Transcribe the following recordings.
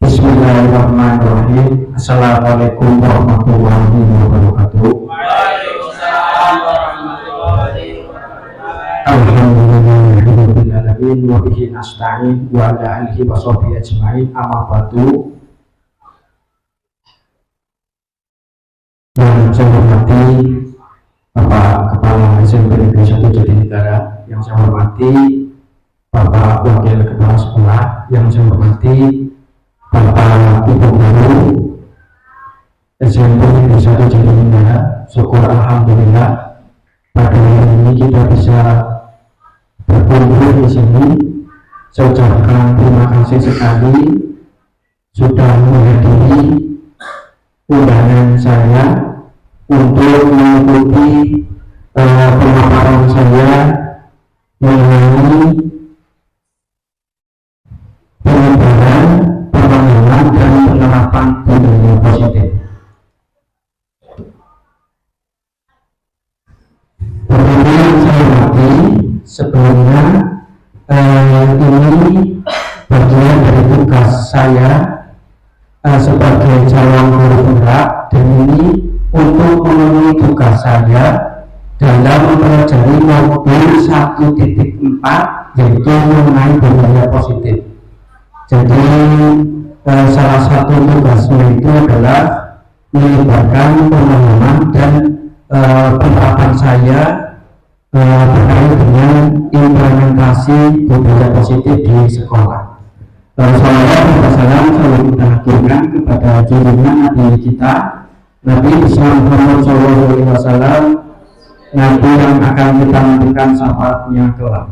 Bismillahirrahmanirrahim. Assalamualaikum warahmatullahi wabarakatuh. Waalaikumsalam warahmatullahi wabarakatuh. Alhamdulillahirabbil wa bihi nasta'in wa ala alihi wa sahbihi ajmain. Amma ba'du. Yang saya hormati Bapak Kepala SMP Negeri 1 Jatinegara, yang saya hormati Bapak Wakil Kepala Sekolah, yang saya hormati Bapak Ibu Guru SMP Negeri 1 Jatinegara. Syukur alhamdulillah pada hari ini kita bisa berkumpul di sini. Saya ucapkan terima kasih sekali sudah menghadiri undangan saya untuk mengikuti pemaparan saya mengenai penyebaran, pemahaman dan penerapan budaya positif. Pertama yang saya hormati, sebelumnya ini bagian dari tugas saya sebagai calon guru penggerak, dan ini untuk memenuhi tugas saya dalam mempelajari modul 1.4 yaitu mengenai budaya positif. Jadi salah satu tugasnya itu adalah melibatkan pemahaman dan penerapan saya terkait dengan implementasi budaya positif di sekolah. Salam saya kita haturkan kepada junjungan Nabi kita, Nabi Muhammad SAW, Nabi yang akan kita nantikan syafaatnya kelak.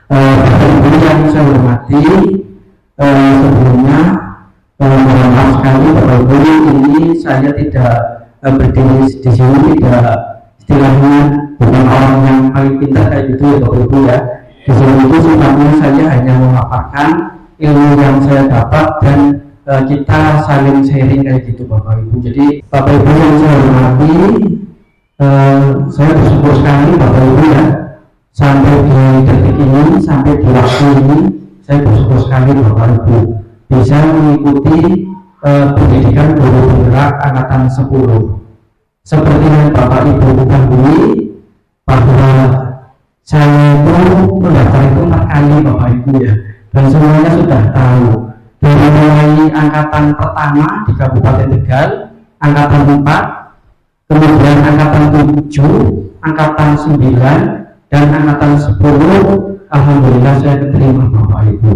Bapak yang saya hormati, sebelumnya mohon maaf sekali Bapak Ibu, ini saya tidak berdiri di sini, tidak istilahnya bukan orang yang paling pintar kayak gitu ya Bapak Ibu ya. Di sini itu sifatnya saya hanya memaparkan ilmu yang saya dapat dan kita saling sharing kayak gitu Bapak Ibu. Jadi Bapak Ibu yang saya hormati, saya bersyukur sekali Bapak Ibu ya, sampai di detik ini, sampai di waktu ini, saya bersyukur sekali Bapak Ibu bisa mengikuti pendidikan guru penggerak angkatan 10. Seperti yang Bapak Ibu ketahui bahwa saya itu mendaftar itu 4 kali Bapak Ibu ya, dan semuanya sudah tahu dari mulai angkatan pertama di Kabupaten Tegal, angkatan 4, kemudian angkatan 7, angkatan 9, dan angkatan 10. Alhamdulillah saya keterima Bapak Ibu.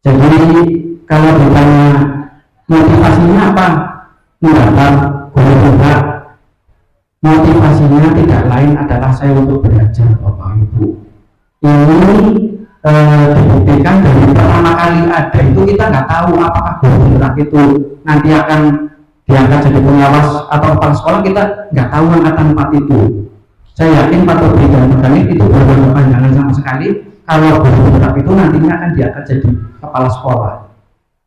Jadi kalau ditanya motivasinya apa mendaftar guru penggerak, motivasinya tidak lain adalah saya untuk belajar Bapak Ibu. Ini dibuktikan dari pertama kali ada itu kita nggak tahu apakah guru penggerak itu nanti akan diangkat jadi pengawas atau kepala sekolah, kita nggak tahu angkatan 4 itu. Saya yakin Pak Tobri dan Organik itu berpanjangan sama sekali kalau guru penggerak itu nantinya akan diangkat jadi kepala sekolah.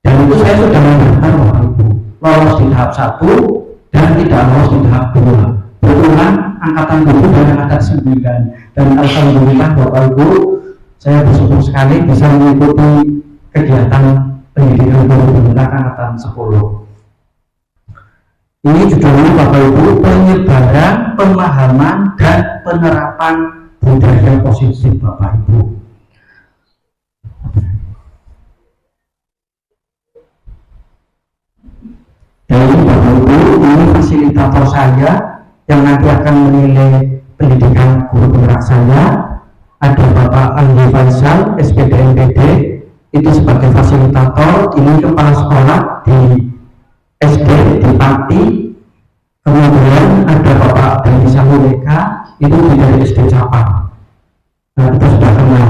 Dan itu saya sudah mendaftar Bapak Ibu, lolos di tahap 1 dan tidak lolos di tahap 2. Kebetulan angkatan 7 dan angkatan 9, dan alhamdulillah Bapak Ibu saya bersyukur sekali bisa mengikuti kegiatan pendidikan guru penggerak angkatan 10. Ini judulnya Bapak Ibu, penyebaran, pemahaman dan penerapan budaya positif Bapak Ibu. Jadi Bapak Ibu, ini fasilitator saya yang nanti akan menilai pendidikan guru penggerak saya. Ada Bapak Andi Faisal, SPDMPD, itu sebagai fasilitator. Ini kepala sekolah di SD di Pati. Kemudian ada Bapak Dani Samuleka, itu dari SD Capang. Nah, kita sudah kenal.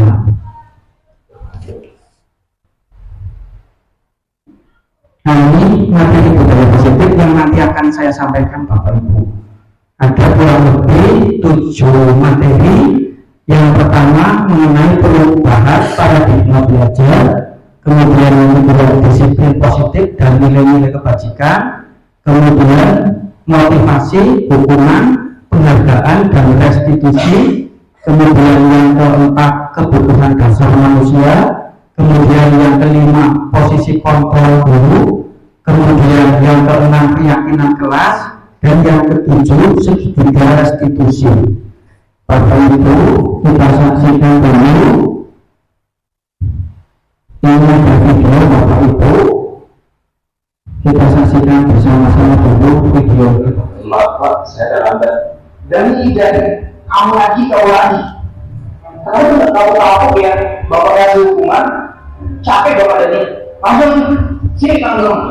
Nah, ini materi budaya positif yang nanti akan saya sampaikan Bapak Ibu. Ada kurang lebih 7 materi. Yang pertama mengenai perubahan paradigma belajar, kemudian mengenai disiplin positif dan nilai-nilai kebajikan, kemudian motivasi, hukuman, penghargaan dan restitusi, kemudian yang keempat kebutuhan dasar manusia, kemudian yang kelima fungsi kontrol guru, kemudian yang keenam keyakinan kelas, dan yang ketujuh segitiga restitusi. Bapak Ibu, kita saksikan dulu. Ini ada video Bapak Ibu. Kita saksikan bersama-sama dulu video. Maaf Pak, saya terlambat. Dan kamu lagi, kau lagi. Kamu tidak tahu apa ya, Bapak kasih hukuman. Capek Bapak Dani. Langsung sini kamu dong.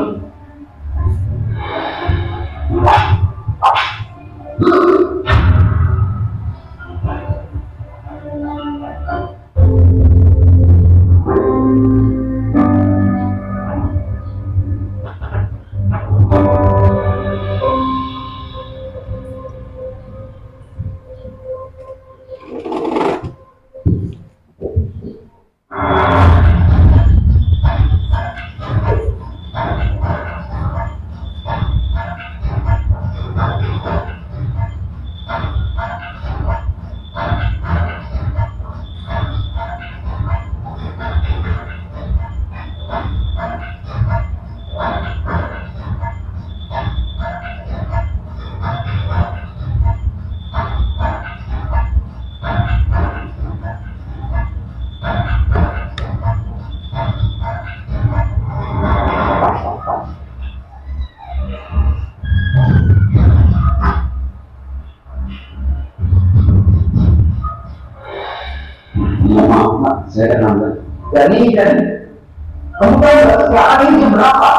Saya terlambat. Dan kamu tahu nggak sekarang ini jam berapa?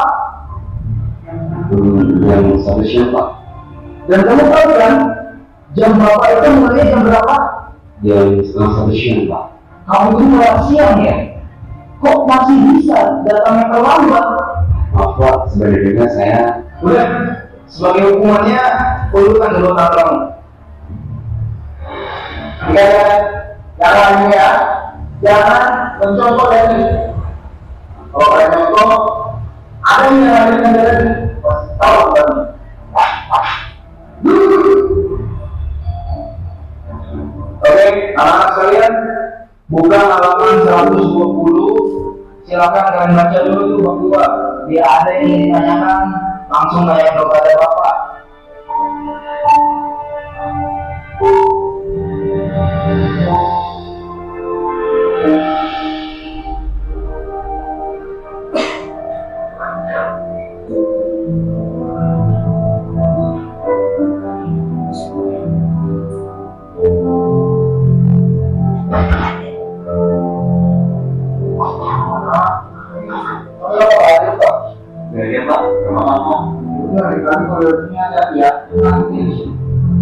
Yang satu siapa? Dan kamu tahu kan jam berapa itu mulai jam berapa? Yang setengah satu siang, Pak. Kamu itu mulai siang ya? Kok masih bisa datangnya terlambat? Maaf Pak, sebenarnya saya Udah, sebagai hukumannya pulurkan dulu kamu. Jangan ya, jangan mencontoh dari. Kalau kalian contoh, ada yang mengajarkan dari tahu kan? Oke, anak-anak sekalian, buka halaman 120. Silakan kalian baca dulu itu bab 2. Biar ada yang ditanyakan, langsung tanya kepada Bapak.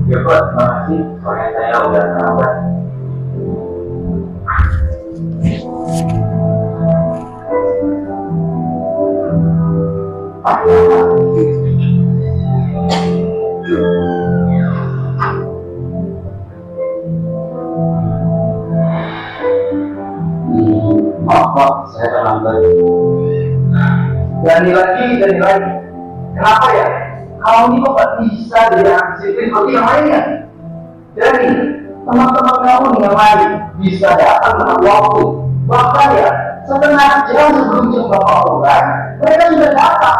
Ya Pak, terima kasih. Soalnya saya udah terlambat. Maaf Pak, saya terlambat. Ganti lagi. Kenapa ya? Kalau ini kok bisa disiplin seperti yang lainnya? Jadi teman-teman kamu yang lain bisa datang tepat waktu. Bahkan ya setengah jam sebelum jam Bapak mulai, mereka sudah datang.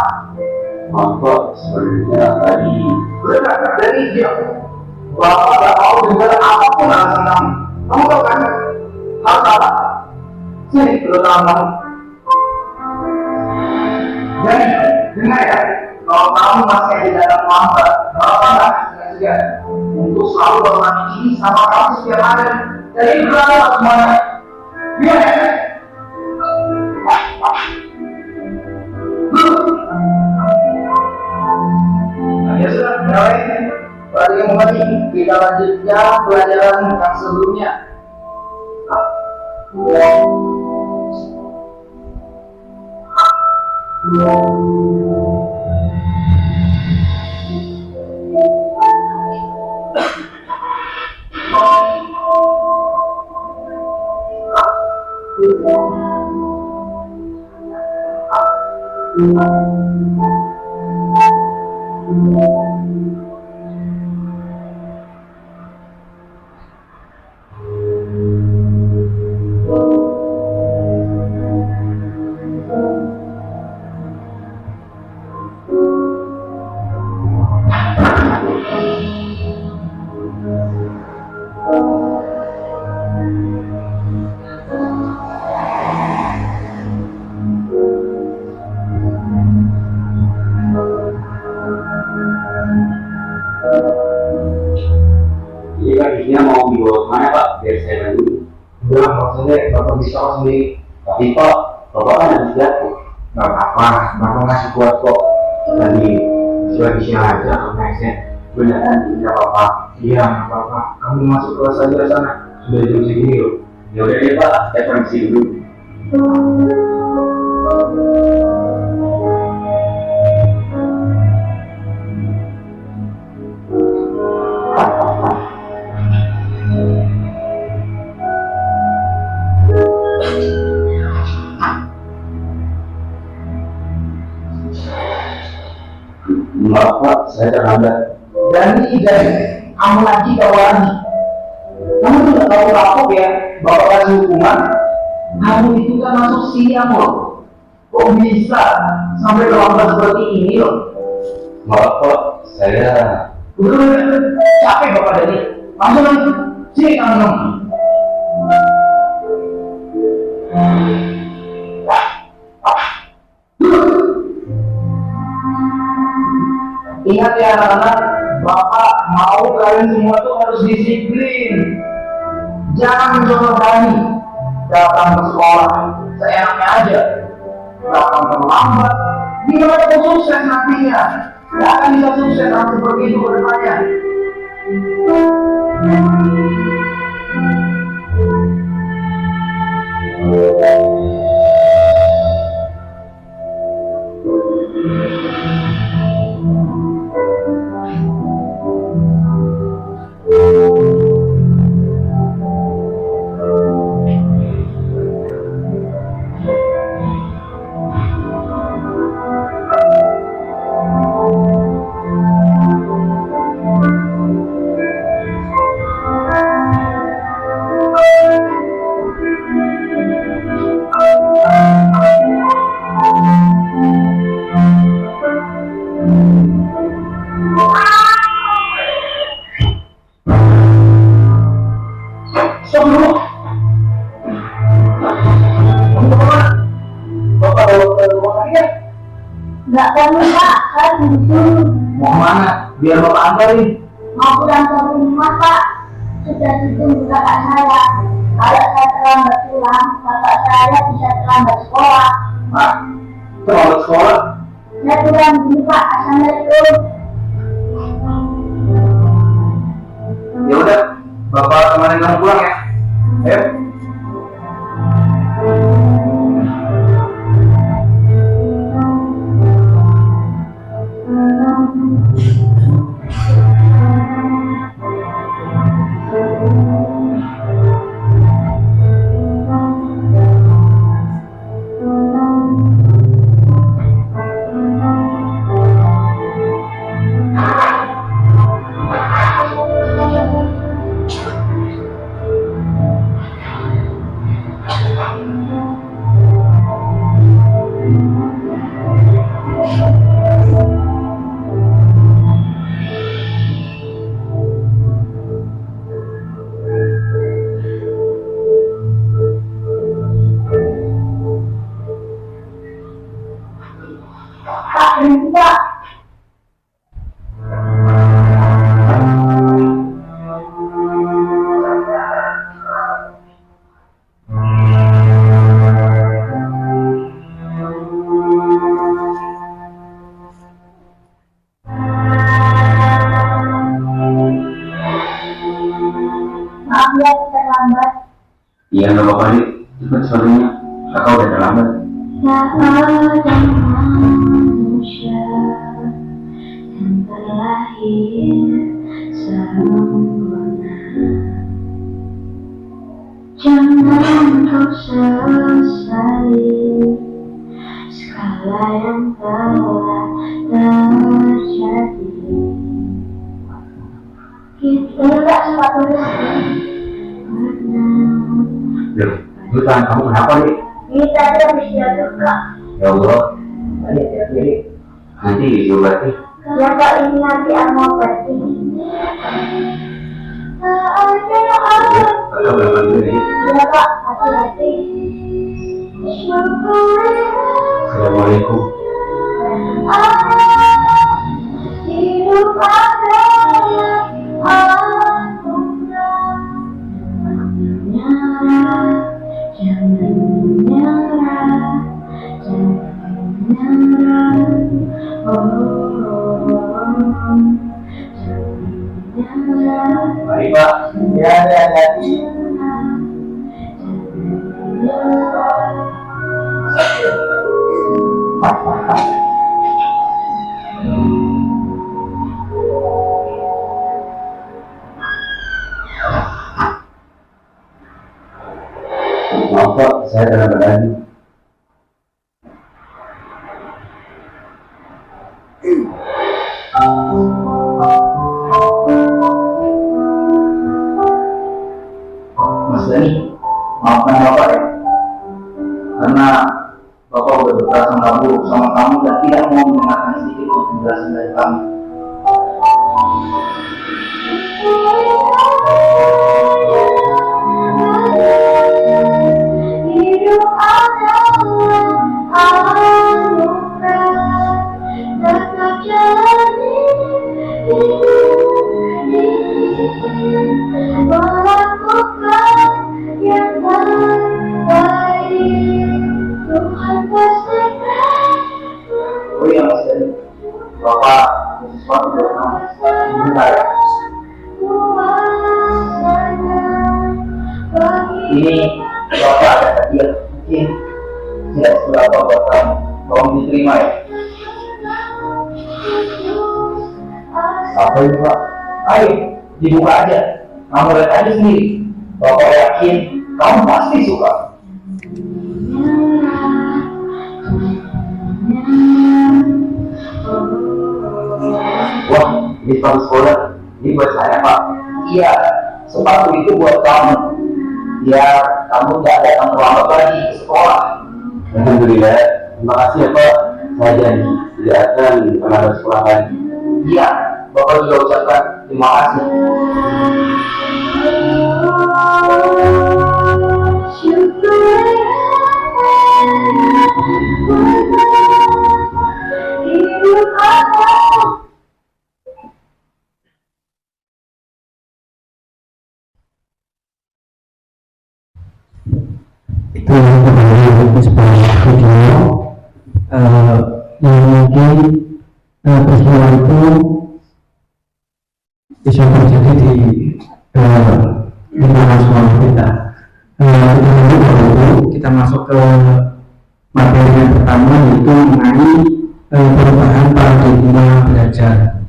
Maaf Pak, sebenarnya tadi Benar, dari dia. Bapak gak mau dengar apapun alasan kamu. Kamu tahu kan? Hal apa? Sini, terutama kamu. Jadi, dengar ya. Kalau kamu masih ada dalam lambat, Bapak gak segan untuk selalu berbagi ini sama kamu setiap hari. Jadi berapa semuanya? Biar ya. Ya sudah, mulai. Pada yang mengerti, kita lanjutkan pelajaran yang sebelumnya. sekolah sendiri. Tapi kok bapak kan harus jatuh. Gak apa-apa, bapak masih kuat kok. Tadi sudah siang aja konteksnya. Beneran tidak apa-apa. Iya, nggak apa-apa. Kamu masuk kelas aja sana. Sudah jam segini loh. Ya udah deh pak, saya permisi dulu. Maaf pak, saya terlambat. Dani, kamu lagi kawan. Kamu tuh nggak tahu kapok ya, bapak kasih hukuman. Kamu itu kan masuk siang loh. Kok bisa sampai terlambat seperti ini loh? Maaf pak, saya. Udah, capek bapak Dani. Langsung lagi, sini kamu. Ingat ya anak-anak, bapak mau kalian semua tuh harus disiplin. Jangan mencoba berani datang ke sekolah seenaknya aja. Datang terlambat, gimana mau sukses nantinya? Gak akan bisa sukses seperti itu ke depannya. Nggak tahu pak, kan disuruh. Mau kemana? Biar bapak antarin. Mau pulang ke rumah pak. Sudah ditunggu kakak saya. Kalau saya terlambat pulang, kakak saya bisa terlambat sekolah. Pak, terlambat sekolah? Saya pulang dulu pak. Assalamualaikum. Ya udah, bapak temenin kamu pulang ya. Ayo. Pak, berhenti pak. Maaf ya, terlambat. Iya, nggak apa-apa nih. Cepat sorenya. Kakak udah terlambat. Tak ada manusia yang terlahir sempurna. Jangan kau sesali segala yang telah terjadi. Kita tak sepatutnya Loh, Jutan, kamu kenapa nih? kita habis jatuh kak. Ya Allah, nanti diobati. Ya kak, ini nanti aku obati. Kakak berangkat dulu nih. Ya kak, hati-hati. Assalamualaikum. Hidup adalah anugerah. Jangan Baik Pak, ya hati-hati. Maaf Pak, saya dalam keadaan Mas Dani, maafkan Bapak ya, karena Bapak udah berprasangka buruk sama kamu dan tidak mau mendengarkan sedikit pun penjelasan dari kami. Hidup adalah anugerah, tetap jalani ini, melakukan yang terbaik. Tuhan pastikan. Oh iya Mas Dani, Bapak sesuatu buat kamu. Bentar ya. Ini Bapak ada hadiah mungkin tidak seberapa buat kamu. Tolong diterima ya. apa ini Pak? Ayo, dibuka aja. Kamu lihat aja sendiri. Bapak yakin kamu pasti suka. Wah, ini sepatu sekolah. Ini buat saya Pak. Iya, sepatu itu buat kamu. Biar kamu nggak datang terlambat lagi ke sekolah. Alhamdulillah. Terima kasih ya Pak. Saya janji tidak akan pernah bersekolah lagi. Iya, Bapak juga ucapkan terima kasih. Hidup adalah Itu yang kembali sebuah video yang mungkin peristiwa itu bisa terjadi di mana sekolah kita. Kita masuk ke materi yang pertama, yaitu mengenai perubahan paradigma belajar.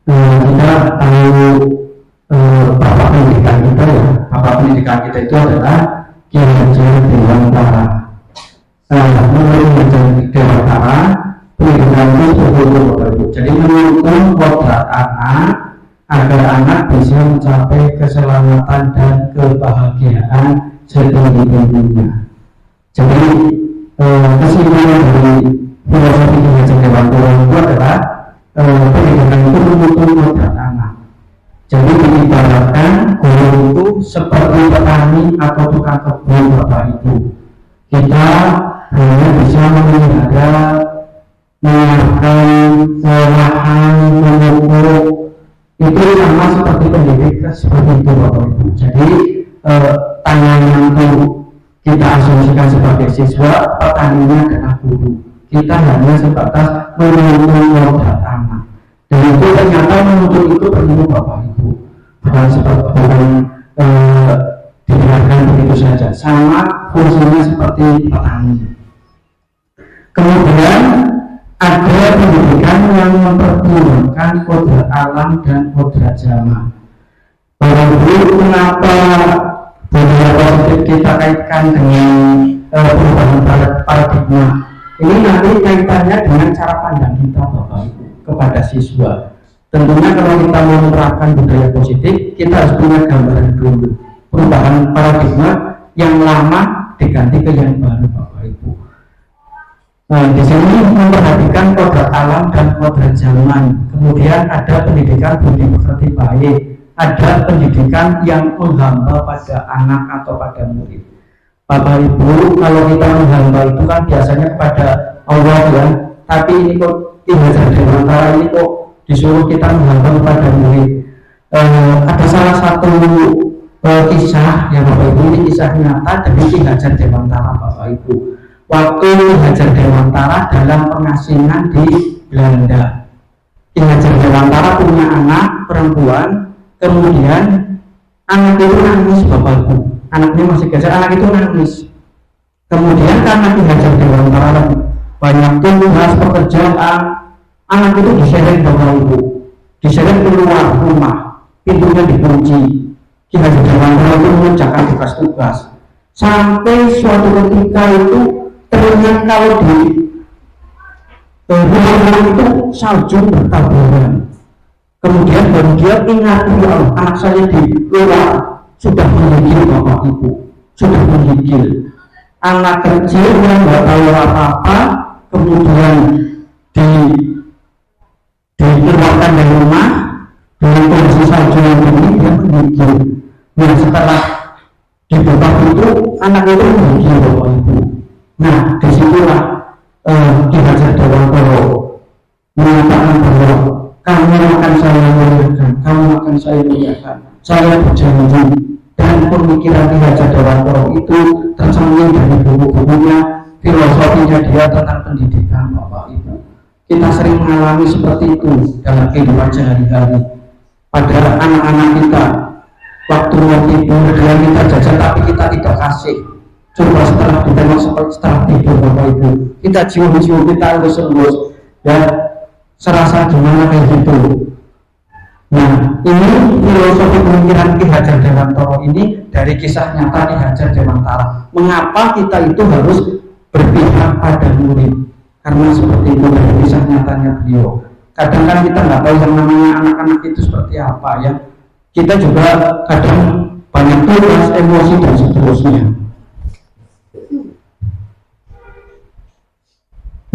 Kita tahu bapak pendidikan kita ya, bapak pendidikan kita itu adalah Ki Hajar Dewantara. Menurut Ki Hajar Dewantara, pendidikan itu seperti itu Bapak Ibu. Jadi menuntun kodrat anak agar anak bisa mencapai keselamatan dan kebahagiaan setinggi-tingginya. Jadi kesimpulan dari filosofi Ki Hajar Dewantara itu adalah pendidikan itu menuntun kodrat anak. Jadi diibaratkan guru itu seperti petani atau tukang kebun Bapak Ibu. Kita hanya bisa memelihara, menyiapkan lahan, memupuk. Itu sama seperti pendidikan seperti itu Bapak Ibu. Jadi tangan yang kita asumsikan sebagai siswa, petaninya adalah guru. Kita hanya sebatas menuntun kodrat anak. Dan itu ternyata menuntut itu perlu Bapak Ibu, bukan dibiarkan begitu saja, sama fungsinya seperti petani. Kemudian ada pendidikan yang mempertimbangkan kodrat alam dan kodrat zaman. Bapak Ibu, kenapa budaya positif kita kaitkan dengan perubahan paradigma? Ini nanti kaitannya dengan cara pandang kita Bapak Ibu kepada siswa. Tentunya kalau kita mau menerapkan budaya positif, kita harus punya gambaran dulu perubahan paradigma yang lama diganti ke yang baru Bapak Ibu. Nah, di sini memperhatikan kodrat alam dan kodrat zaman. Kemudian ada pendidikan budi pekerti baik, ada pendidikan yang menghamba pada anak atau pada murid. Bapak Ibu, kalau kita menghamba itu kan biasanya kepada Allah ya, tapi ini kok Ki Hajar Dewantara ini kok disuruh kita menghamba kepada murid. Ada salah satu kisah yang Bapak Ibu, ini kisah nyata dari Ki Hajar Dewantara Bapak Ibu. waktu Ki Hajar Dewantara dalam pengasingan di Belanda. Ki Hajar Dewantara punya anak perempuan, kemudian anak itu nangis Bapak Ibu, anaknya masih kecil, anak itu nangis. Kemudian karena Ki Hajar Dewantara banyak tugas pekerjaan, anak itu diseret Bapak Ibu, diseret keluar rumah, pintunya dikunci. Ki Hajar Dewantara itu mengerjakan tugas-tugas sampai suatu ketika itu terlihat kalau di rumah itu salju bertaburan. Kemudian baru dia ingat, ya Allah, anak saya di luar sudah menggigil Bapak Ibu, sudah menggigil. Anak kecil yang nggak tahu apa-apa, kemudian dikeluarkan dari rumah dengan kondisi salju yang ini, dia menggigil. Nah, setelah dibuka itu, anak itu menggigil Bapak Ibu. Nah, disitulah Ki Hajar Dewantara mengatakan bahwa kamu akan saya muliakan, kamu akan saya muliakan, saya berjanji. Dan pemikiran Ki Hajar Dewantara itu tercermin dari buku-bukunya, filosofinya dia tentang pendidikan Bapak Ibu. Kita sering mengalami seperti itu dalam kehidupan sehari-hari. Pada anak-anak kita, waktu mau tidur dia minta jajan tapi kita tidak kasih. Coba setelah ditengok setelah tidur Bapak Ibu, kita cium-cium, kita elus-elus, ya serasa gimana kayak gitu. Nah, ini filosofi pemikiran Ki Hajar Dewantara ini dari kisah nyata Ki Hajar Dewantara. Mengapa kita itu harus berpihak pada murid? Karena seperti itu dari kisah nyatanya beliau. Kadang kan kita nggak tahu yang namanya anak-anak itu seperti apa ya. Kita juga kadang banyak tugas, emosi dan seterusnya.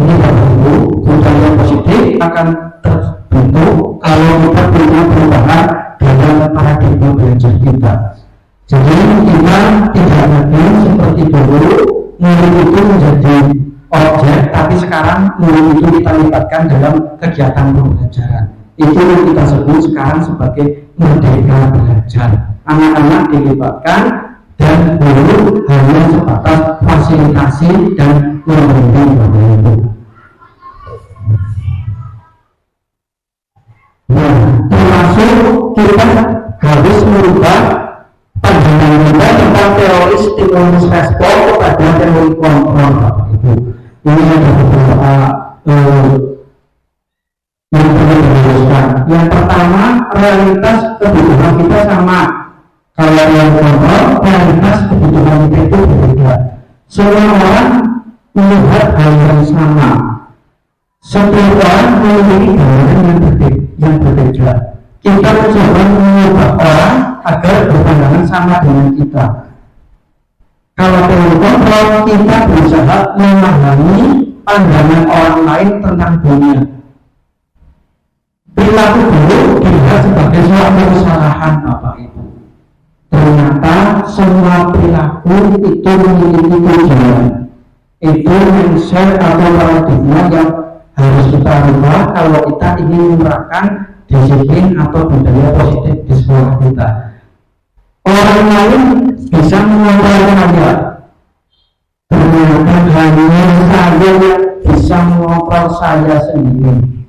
Ini Bapak Ibu, budaya positif akan terbentuk kalau kita punya perubahan dalam paradigma belajar kita. Jadi kita tidak lagi seperti dulu murid itu menjadi objek, tapi sekarang murid itu kita libatkan dalam kegiatan pembelajaran. Itu yang kita sebut sekarang sebagai merdeka belajar. Anak-anak dilibatkan dan guru hanya sebatas fasilitasi dan membimbing Bapak Ibu. Nah, termasuk kita harus merubah pandangan kita tentang teori stimulus respon kepada teori kontrol Bapak Ibu. Ini ada beberapa yang perlu diluruskan. Yang pertama, realitas kebutuhan kita sama. Kalau yang kontrol, realitas kebutuhan kita itu berbeda. Semua orang melihat hal yang sama. Setiap orang memiliki gambaran yang berbeda. Kita mencoba mengubah orang agar berpandangan sama dengan kita. Kalau teori kontrol, kita berusaha memahami pandangan orang lain tentang dunia. Perilaku buruk dilihat sebagai suatu kesalahan Bapak Ibu. Ternyata semua perilaku itu memiliki tujuan. Itu mindset atau paradigma yang harus kita rubah kalau kita ingin menerapkan disiplin atau budaya positif di sekolah kita. Orang lain bisa mengontrol saya, ternyata hanya saya yang bisa mengontrol saya sendiri.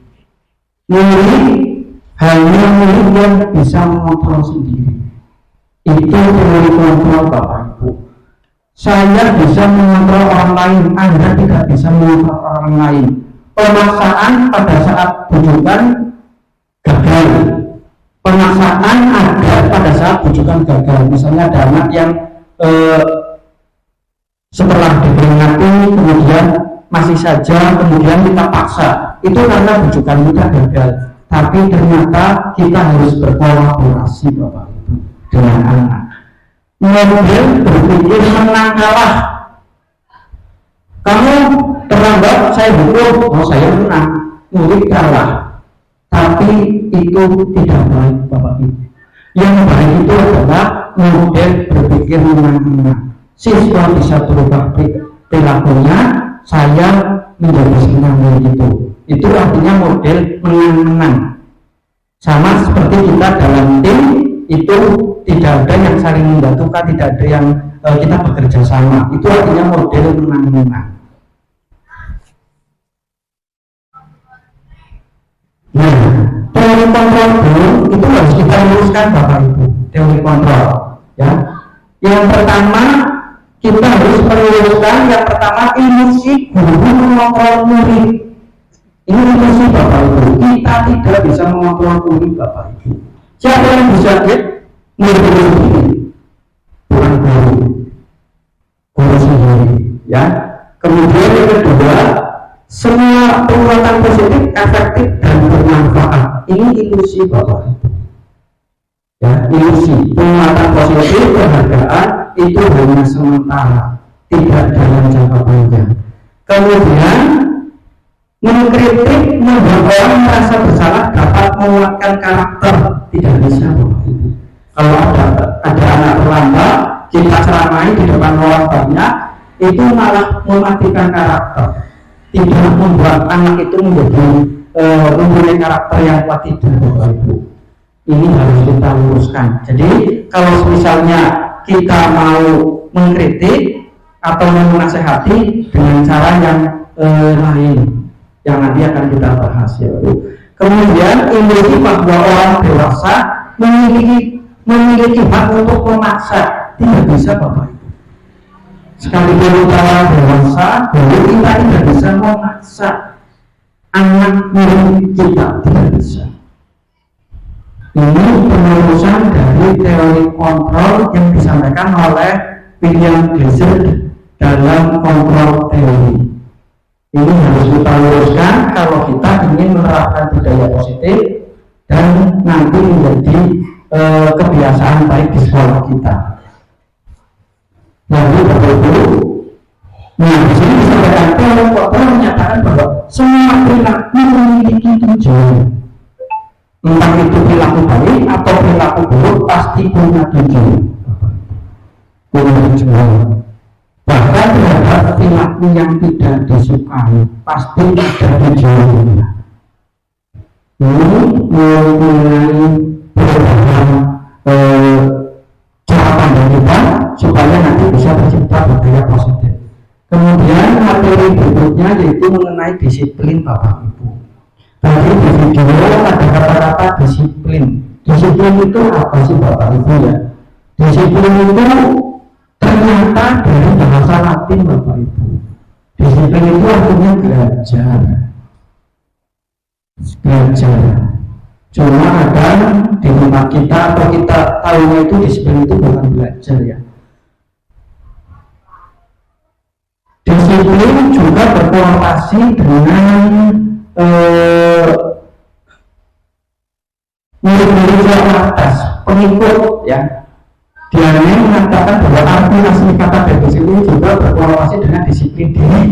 Murid hanya murid yang bisa mengontrol sendiri. Itu teori kontrol Bapak Ibu. Saya bisa mengontrol orang lain, Anda tidak bisa mengontrol orang lain. Pemaksaan pada saat bujukan gagal. Pemaksaan ada pada saat bujukan gagal. Misalnya ada anak yang setelah diperingati kemudian masih saja kemudian kita paksa, itu karena bujukan kita gagal. Tapi ternyata kita harus berkolaborasi Bapak Ibu dengan anak. Model berpikir menang kalah. Kamu terlambat, saya hukum, oh saya menang, murid kalah. Tapi itu tidak baik Bapak Ibu. Yang baik itu adalah model berpikir menang-menang. Siswa bisa berubah perilakunya, saya menjadi senang begitu. Itu artinya model menang-menang. Sama seperti kita dalam tim itu tidak ada yang saling membantukan, tidak ada yang kita bekerja sama. Itu artinya model menang-menang. teori kontrol dulu itu harus kita luruskan Bapak Ibu. Teori kontrol, ya. Yang pertama kita harus meluruskan yang pertama ilusi guru mengontrol murid. Ini ilusi Bapak Ibu. Kita tidak bisa mengontrol murid Bapak Ibu. Siapa yang bisa murid sendiri? Bukan guru. Guru sendiri, ya. Kemudian yang kedua, semua penguatan positif efektif dan bermanfaat. Ini ilusi Bapak Ibu. Ya, ilusi penguatan positif penghargaan itu hanya sementara, tidak dalam jangka panjang. Kemudian mengkritik membuat orang merasa bersalah dapat menguatkan karakter, tidak bisa Bapak Ibu. Kalau ada anak terlambat, kita ceramai di depan orang banyak, itu malah mematikan karakter, tidak membuat anak itu menjadi mempunyai karakter yang kuat, tidak Bapak Ibu. Ini harus kita luruskan. Jadi kalau misalnya kita mau mengkritik atau menasehati dengan cara yang lain, yang nanti akan kita bahas ya. Kemudian ilusi bahwa orang dewasa memiliki hak untuk memaksa, tidak bisa Bapak Ibu. Sekalipun orang dewasa, dulu kita tidak bisa memaksa anak murid kita, tidak bisa. Ini penerusan dari teori kontrol yang disampaikan oleh William Glasser dalam kontrol teori. Ini harus kita luruskan kalau kita ingin menerapkan budaya positif dan nanti menjadi kebiasaan baik di sekolah kita. Lalu Bapak Ibu, nah di sini disampaikan teori kontrol menyatakan bahwa semua perilaku memiliki tujuan. Entah itu perilaku baik atau perilaku buruk pasti punya tujuan. Bahkan terhadap perilaku yang tidak disukai pasti ada tujuannya. Ini mengenai perubahan cara pandang kita supaya nanti bisa tercipta budaya positif. Kemudian materi berikutnya yaitu mengenai disiplin Bapak Ibu. Tadi di video ada kata-kata disiplin. Disiplin itu apa sih Bapak Ibu ya? Disiplin itu ternyata dari bahasa Latin Bapak Ibu. Disiplin itu artinya belajar. Belajar. Cuma ada di tempat kita atau kita tahunya itu disiplin itu bukan belajar ya. Disiplin juga berkorelasi dengan murid-murid yang atas, pengikut ya. Dia mengatakan bahwa arti asli kata disiplin juga berkorelasi dengan disiplin diri.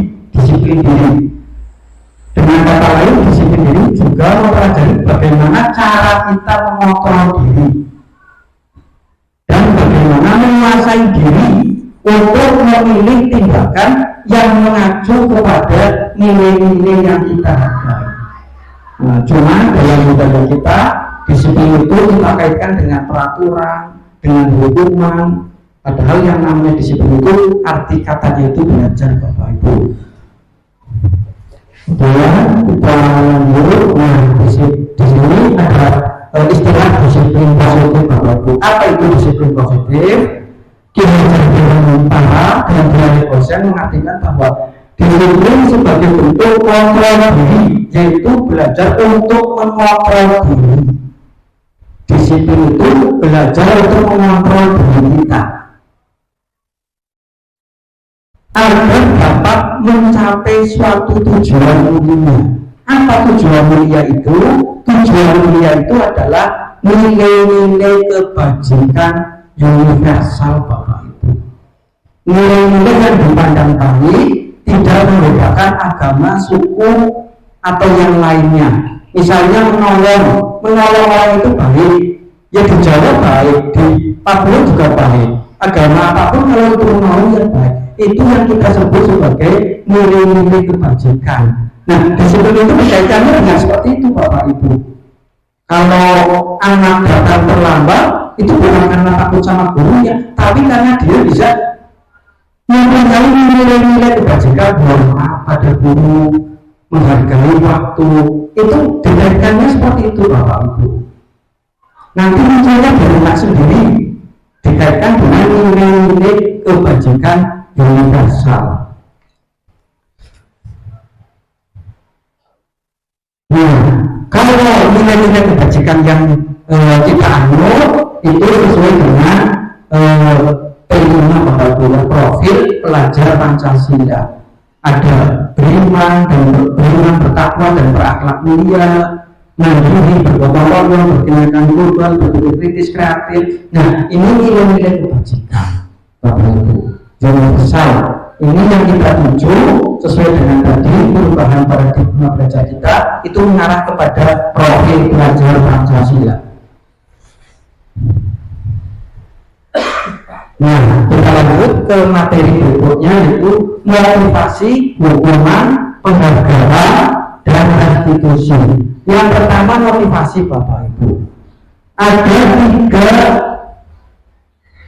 Dengan kata lain, disiplin diri juga mempelajari bagaimana cara kita mengontrol diri dan bagaimana menguasai diri untuk memilih tindakan yang mengacu kepada nilai-nilai yang kita hargai. Nah, cuma dalam budaya kita, disiplin itu kita kaitkan dengan peraturan, dengan hukuman. Padahal yang namanya disiplin itu arti katanya itu belajar Bapak Ibu. Kemudian kita lanjut. Nah, di sini ada istilah disiplin positif Bapak Ibu. Apa itu disiplin positif? Kinerja Dewan Para dan Dewan Dosen mengartikan bahwa disiplin sebagai bentuk kontrol diri, yaitu belajar untuk mengontrol diri. Disiplin itu belajar untuk mengontrol diri kita agar dapat mencapai suatu tujuan mulia. Apa tujuan mulia itu? Tujuan mulia itu adalah nilai-nilai kebajikan universal Bapak Ibu. Nilai-nilai yang dipandang baik, tidak membedakan agama, suku atau yang lainnya. Misalnya menolong orang itu baik, ya di Jawa baik, di Papua juga baik. Agama apapun kalau itu menolong yang baik, itu yang kita sebut sebagai nilai-nilai kebajikan. Nah, disiplin itu berkaitannya dengan seperti itu Bapak Ibu. Kalau anak datang terlambat, itu bukan karena takut sama gurunya, tapi karena dia bisa mempunyai nilai-nilai kebajikan, hormat pada guru, menghargai waktu, itu dikaitkannya seperti itu Bapak Ibu. Nanti munculnya bergerak sendiri dikaitkan dengan nilai-nilai kebajikan universal. Nah, kalau nilai-nilai kebajikan yang kita anut itu sesuai dengan tema Bapak Ibu, profil pelajar Pancasila. Ada beriman bertakwa dan berakhlak mulia, mandiri, bergotong royong, bertindakan global, berpikir kritis, kreatif. Nah, ini nilai-nilai kebajikan Bapak Ibu universal. Ini yang kita tuju sesuai dengan tadi perubahan paradigma belajar kita itu mengarah kepada profil pelajar Pancasila. Nah, kita lanjut ke materi berikutnya, yaitu motivasi, hukuman, penghargaan, dan restitusi. Yang pertama motivasi Bapak Ibu. Ada 3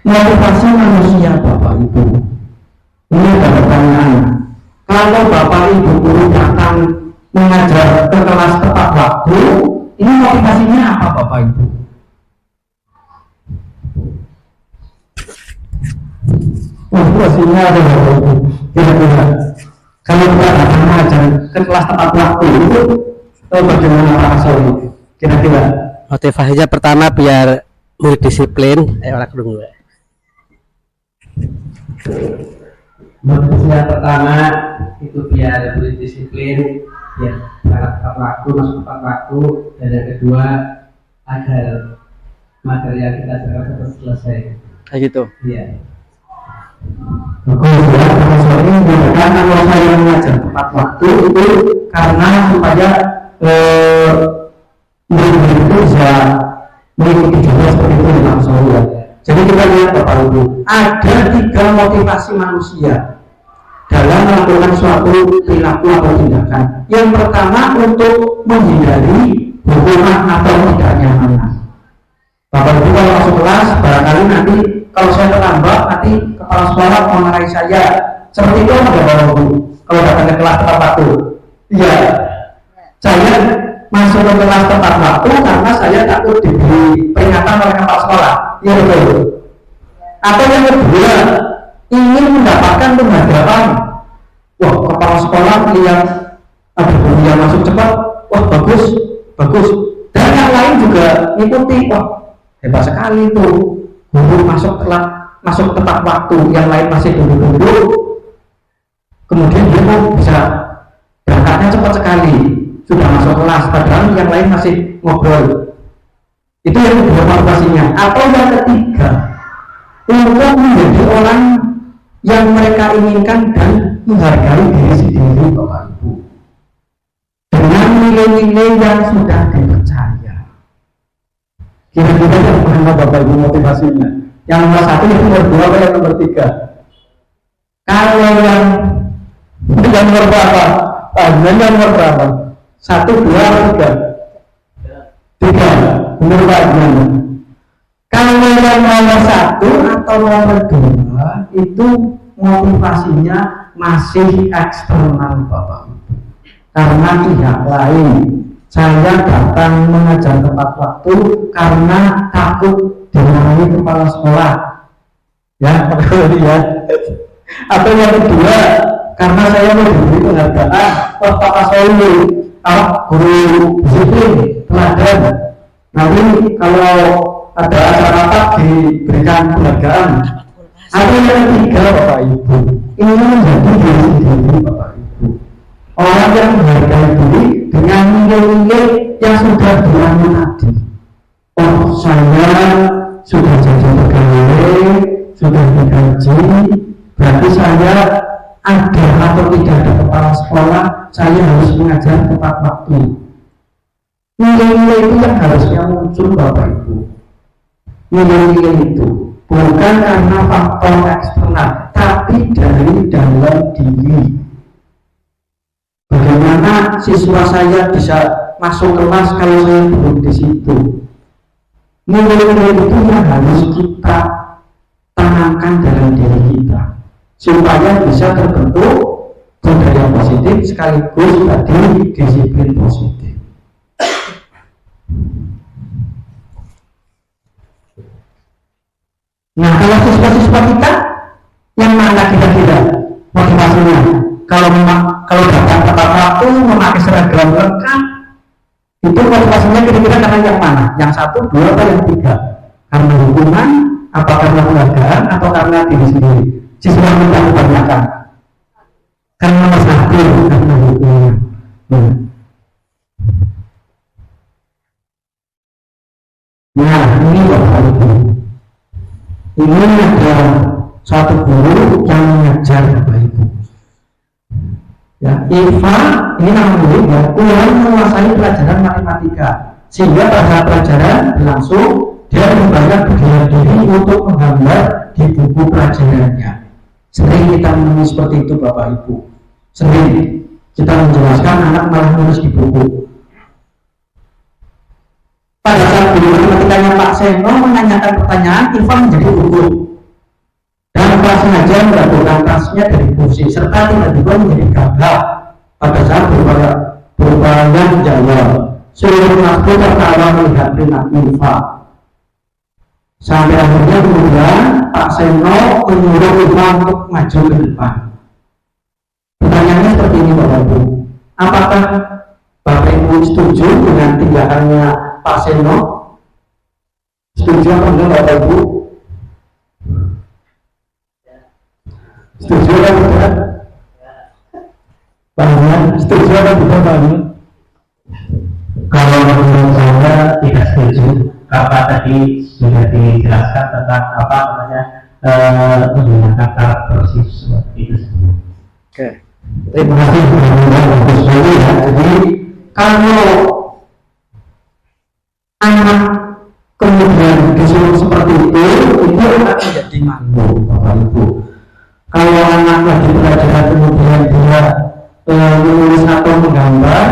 motivasi manusia Bapak Ibu. Ini ada pertanyaan. Kalau Bapak Ibu guru datang mengajar ke kelas tepat waktu, ini motivasinya apa Bapak Ibu? Motivasinya ada Bapak Ibu. Kira-kira kalau kita datang mengajar ke kelas tepat waktu itu bagaimana Pak Soli? Kira-kira motivasinya pertama biar murid disiplin. Orang kedua. Motivasi yang pertama itu biar murid disiplin, biar berangkat tepat waktu, masuk tepat waktu, dan yang kedua agar materi yang kita ajarkan cepat selesai. Kayak gitu. Iya. Profesor ini mengatakan kalau saya mengajar tepat waktu itu karena supaya murid itu bisa mengikuti juga seperti itu dalam Solo. Jadi kita lihat Bapak Ibu, ada 3 motivasi manusia dalam melakukan suatu perilaku atau tindakan. Yang pertama untuk menghindari hukuman atau tidak nyaman. Bapak Ibu kalau masuk kelas, barangkali nanti kalau saya terlambat, nanti kepala sekolah memarahi saya. Seperti itu ada Bapak Ibu. Kalau datang ke kelas tepat waktu, iya, saya masuk ke kelas tepat waktu karena saya takut diberi peringatan oleh kepala sekolah. Iya betul. Atau yang kedua, ingin mendapatkan penghargaan. Wah, kepala sekolah melihat ada guru yang masuk cepat, wah bagus, bagus. Dan yang lain juga ngikuti, wah hebat sekali tuh guru masuk tepat waktu, yang lain masih duduk-duduk. Kemudian dia bisa berangkatnya cepat sekali, sudah masuk kelas, padahal yang lain masih ngobrol. Itu yang kedua motivasinya. Atau yang ketiga, untuk menjadi orang yang mereka inginkan dan menghargai diri sendiri Bapak Ibu dengan nilai-nilai yang sudah dipercaya. Kira-kira yang mana Bapak Ibu motivasinya? Yang nomor 1, yang nomor 2, atau yang nomor 3? Kalau yang nomor berapa? Yang nomor berapa? 1, 2, atau 3? 3. Benar Pak Gimana? Kalau yang nomor 1 atau nomor 2 itu motivasinya masih eksternal Bapak Ibu. Karena pihak lain. Saya datang mengajar tepat waktu karena takut dimarahi kepala sekolah. Ya, ya. Atau yang kedua, karena saya mau diberi penghargaan, Pak Soli, guru disiplin, teladan. Nanti kalau ada acara apa diberikan penghargaan. Atau yang ketiga Bapak Ibu, ini menjadi diri sendiri Bapak Ibu. Orang yang menghargai diri dengan nilai-nilai yang sudah dilalui tadi. Oh, saya sudah jadi pegawai, sudah digaji, berarti saya ada atau tidak ada kepala sekolah, saya harus mengajar tepat waktu. Nilai-nilai itu yang harusnya muncul Bapak Ibu. Nilai-nilai itu bukan karena faktor eksternal, tapi dari dalam diri. Bagaimana siswa saya bisa masuk kelas kalau saya belum di situ? Nilai-nilai itu yang harus kita tanamkan dalam diri kita supaya bisa terbentuk budaya positif sekaligus tadi disiplin positif. Nah, kalau siswa-siswa kita yang mana kira-kira motivasinya? Kalau datang tepat waktu, memakai seragam lengkap, itu motivasinya kira-kira karena yang mana? Yang 1, 2, atau yang 3? Karena hukuman, apa karena penghargaan, atau karena diri sendiri? Siswa kita kebanyakan karena masalah karena hukuman. Nah, ini Bapak Ibu. Ini ada suatu guru yang mengajar Bapak Ibu. Ya, Iva, ini nama guru ya, mulai menguasai pelajaran matematika, sehingga pada pelajaran berlangsung dia membayar biaya diri untuk menggambar di buku pelajarannya. Sering kita menemui seperti itu Bapak Ibu. Sering kita menjelaskan anak malah nulis di buku. Pada saat guru matematikanya Pak Seno menanyakan pertanyaan, Iva menjadi gugup dan Pak sengaja melakukan tasnya dari kursi serta tiba-tiba menjadi gagap pada saat berupaya menjawab. Seluruh kelas pun tertawa melihat perilaku Iva. Sampai akhirnya kemudian Pak Seno menyuruh Iva untuk maju ke depan. Pertanyaannya seperti ini Bapak Ibu, apakah Bapak Ibu setuju dengan tindakannya Pak Seno? Setuju apa enggak Bapak Ibu? Setuju apa enggak? Pak Iman, setuju apa enggak Pak Iman? Kalau menurut saya tidak setuju. Apa tadi sudah dijelaskan tentang apa namanya menggunakan karakter siswa itu sendiri. Oke, terima kasih bagus sekali ya. Jadi kalau anak kemudian disuruh seperti itu akan menjadi malu Bapak Ibu. Kalau anak lagi belajar kemudian dia menulis atau menggambar,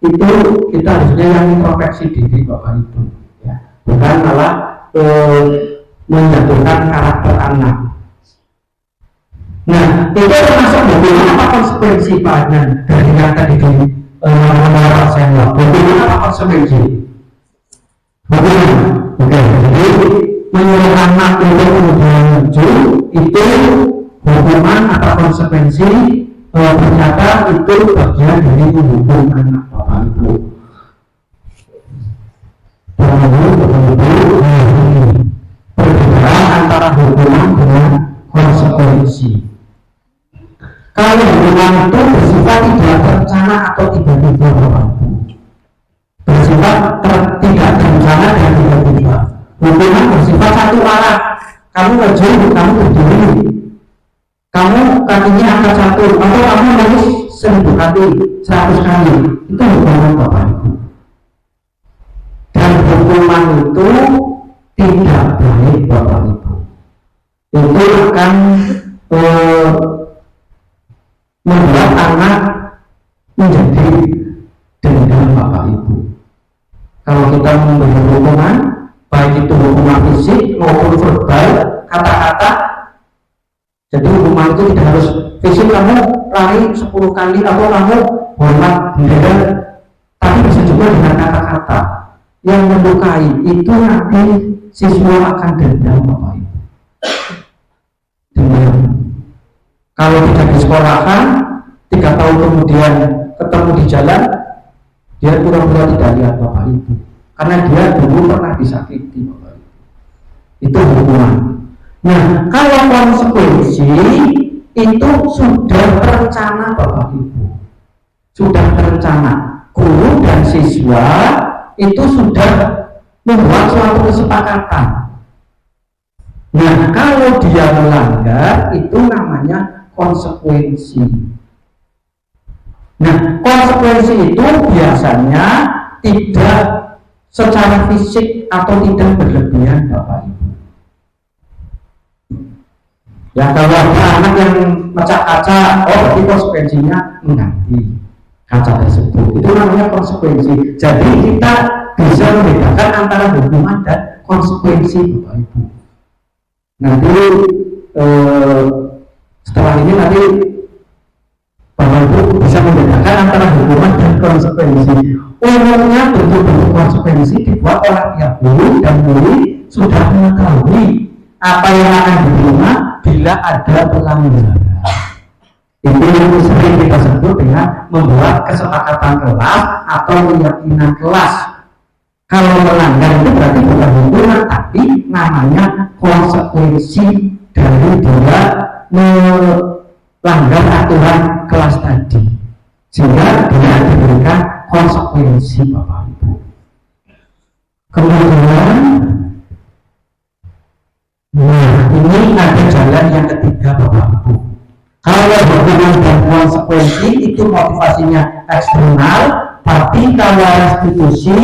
itu kita harusnya yang introspeksi diri Bapak Ibu ya, bukan malah menjatuhkan karakter anak. Nah, itu termasuk bagaimana apa konsekuensi Pak dari yang tadi di Pak Seno. Bagaimana apa konsekuensi? Bagaimana? Oke, jadi menyuruh anak untuk kemudian maju itu hukuman atau konsekuensi, ternyata itu bagian dari menghukum anak Bapak Ibu. Perbedaan antara hukuman dengan konsekuensi. Kalau hukuman itu bersifat tidak terencana atau tiba-tiba Bapak Ibu, bersifat tidak terencana dan tiba-tiba. Hukuman bersifat satu arah, kamu maju, kamu berdiri, kamu kakinya angkat 1, atau kamu harus 1000 kali, 100 kali, itu hukuman Bapak Ibu. Dan hukuman itu tidak baik Bapak Ibu. Itu akan membuat anak menjadi dendam Bapak Ibu. Kalau kita memberi hukuman, baik itu hukuman fisik maupun verbal, kata-kata. Jadi hukuman itu tidak harus fisik, kamu lari 10 kali atau kamu hormat bendera, tapi bisa juga dengan kata-kata yang melukai. Itu nanti siswa akan dendam Bapak Ibu. Dendam. Kalau tidak di sekolahan, 3 tahun kemudian ketemu di jalan, dia pura-pura tidak lihat Bapak Ibu, karena dia dulu pernah disakiti Bapak Ibu. Itu hukuman. Nah, kalau konsekuensi itu sudah terencana Bapak Ibu, sudah terencana. Guru dan siswa itu sudah membuat suatu kesepakatan. Nah, kalau dia melanggar, itu namanya konsekuensi. Nah, konsekuensi itu biasanya tidak secara fisik atau tidak berlebihan Bapak Ibu. Ya, kalau ada anak yang mecah kaca, berarti konsekuensinya mengganti kaca tersebut. Itu namanya konsekuensi. Jadi kita bisa membedakan antara hukuman dan konsekuensi Bapak Ibu. Nanti setelah ini nanti Bapak Ibu bisa membedakan antara hukuman dan konsekuensi. Umumnya bentuk-bentuk konsekuensi dibuat oleh pihak guru dan murid sudah mengetahui apa yang akan diterima bila ada pelanggaran. Itu yang sering kita sebut dengan membuat kesepakatan kelas atau keyakinan kelas. Kalau melanggar itu berarti bukan hukuman, tapi namanya konsekuensi dari dia melanggar aturan kelas tadi, sehingga dia diberikan konsekuensi Bapak Ibu. Kemudian, nah ini ada jalan yang ketiga Bapak Ibu. Kalau hukuman dan konsekuensi itu motivasinya eksternal, tapi kalau restitusi,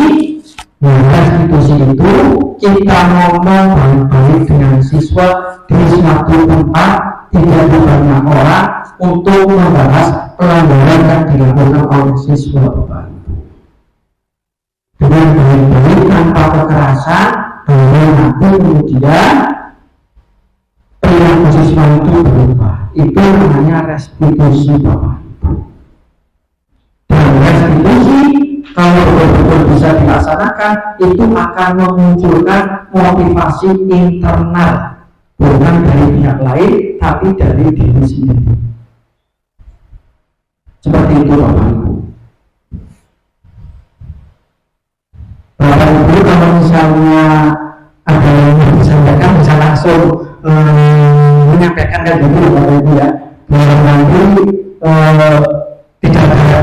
nah restitusi itu kita ngomong baik-baik dengan siswa di suatu tempat, tidak banyak orang untuk membahas pelanggaran yang dilakukan oleh siswa Bapak Ibu. Dengan baik-baik tanpa kekerasan, baru nanti kemudian perilaku siswa itu berubah. Itu namanya restitusi Bapak Ibu. Dan restitusi kalau betul-betul bisa dilaksanakan itu akan memunculkan motivasi internal, bukan dari pihak lain tapi dari diri sendiri. Seperti itu Bapak Ibu. Bapak Ibu kalau misalnya ada yang disampaikan bisa langsung menyampaikan kan gitu Bapak Ibu ya, biar nanti tidak ada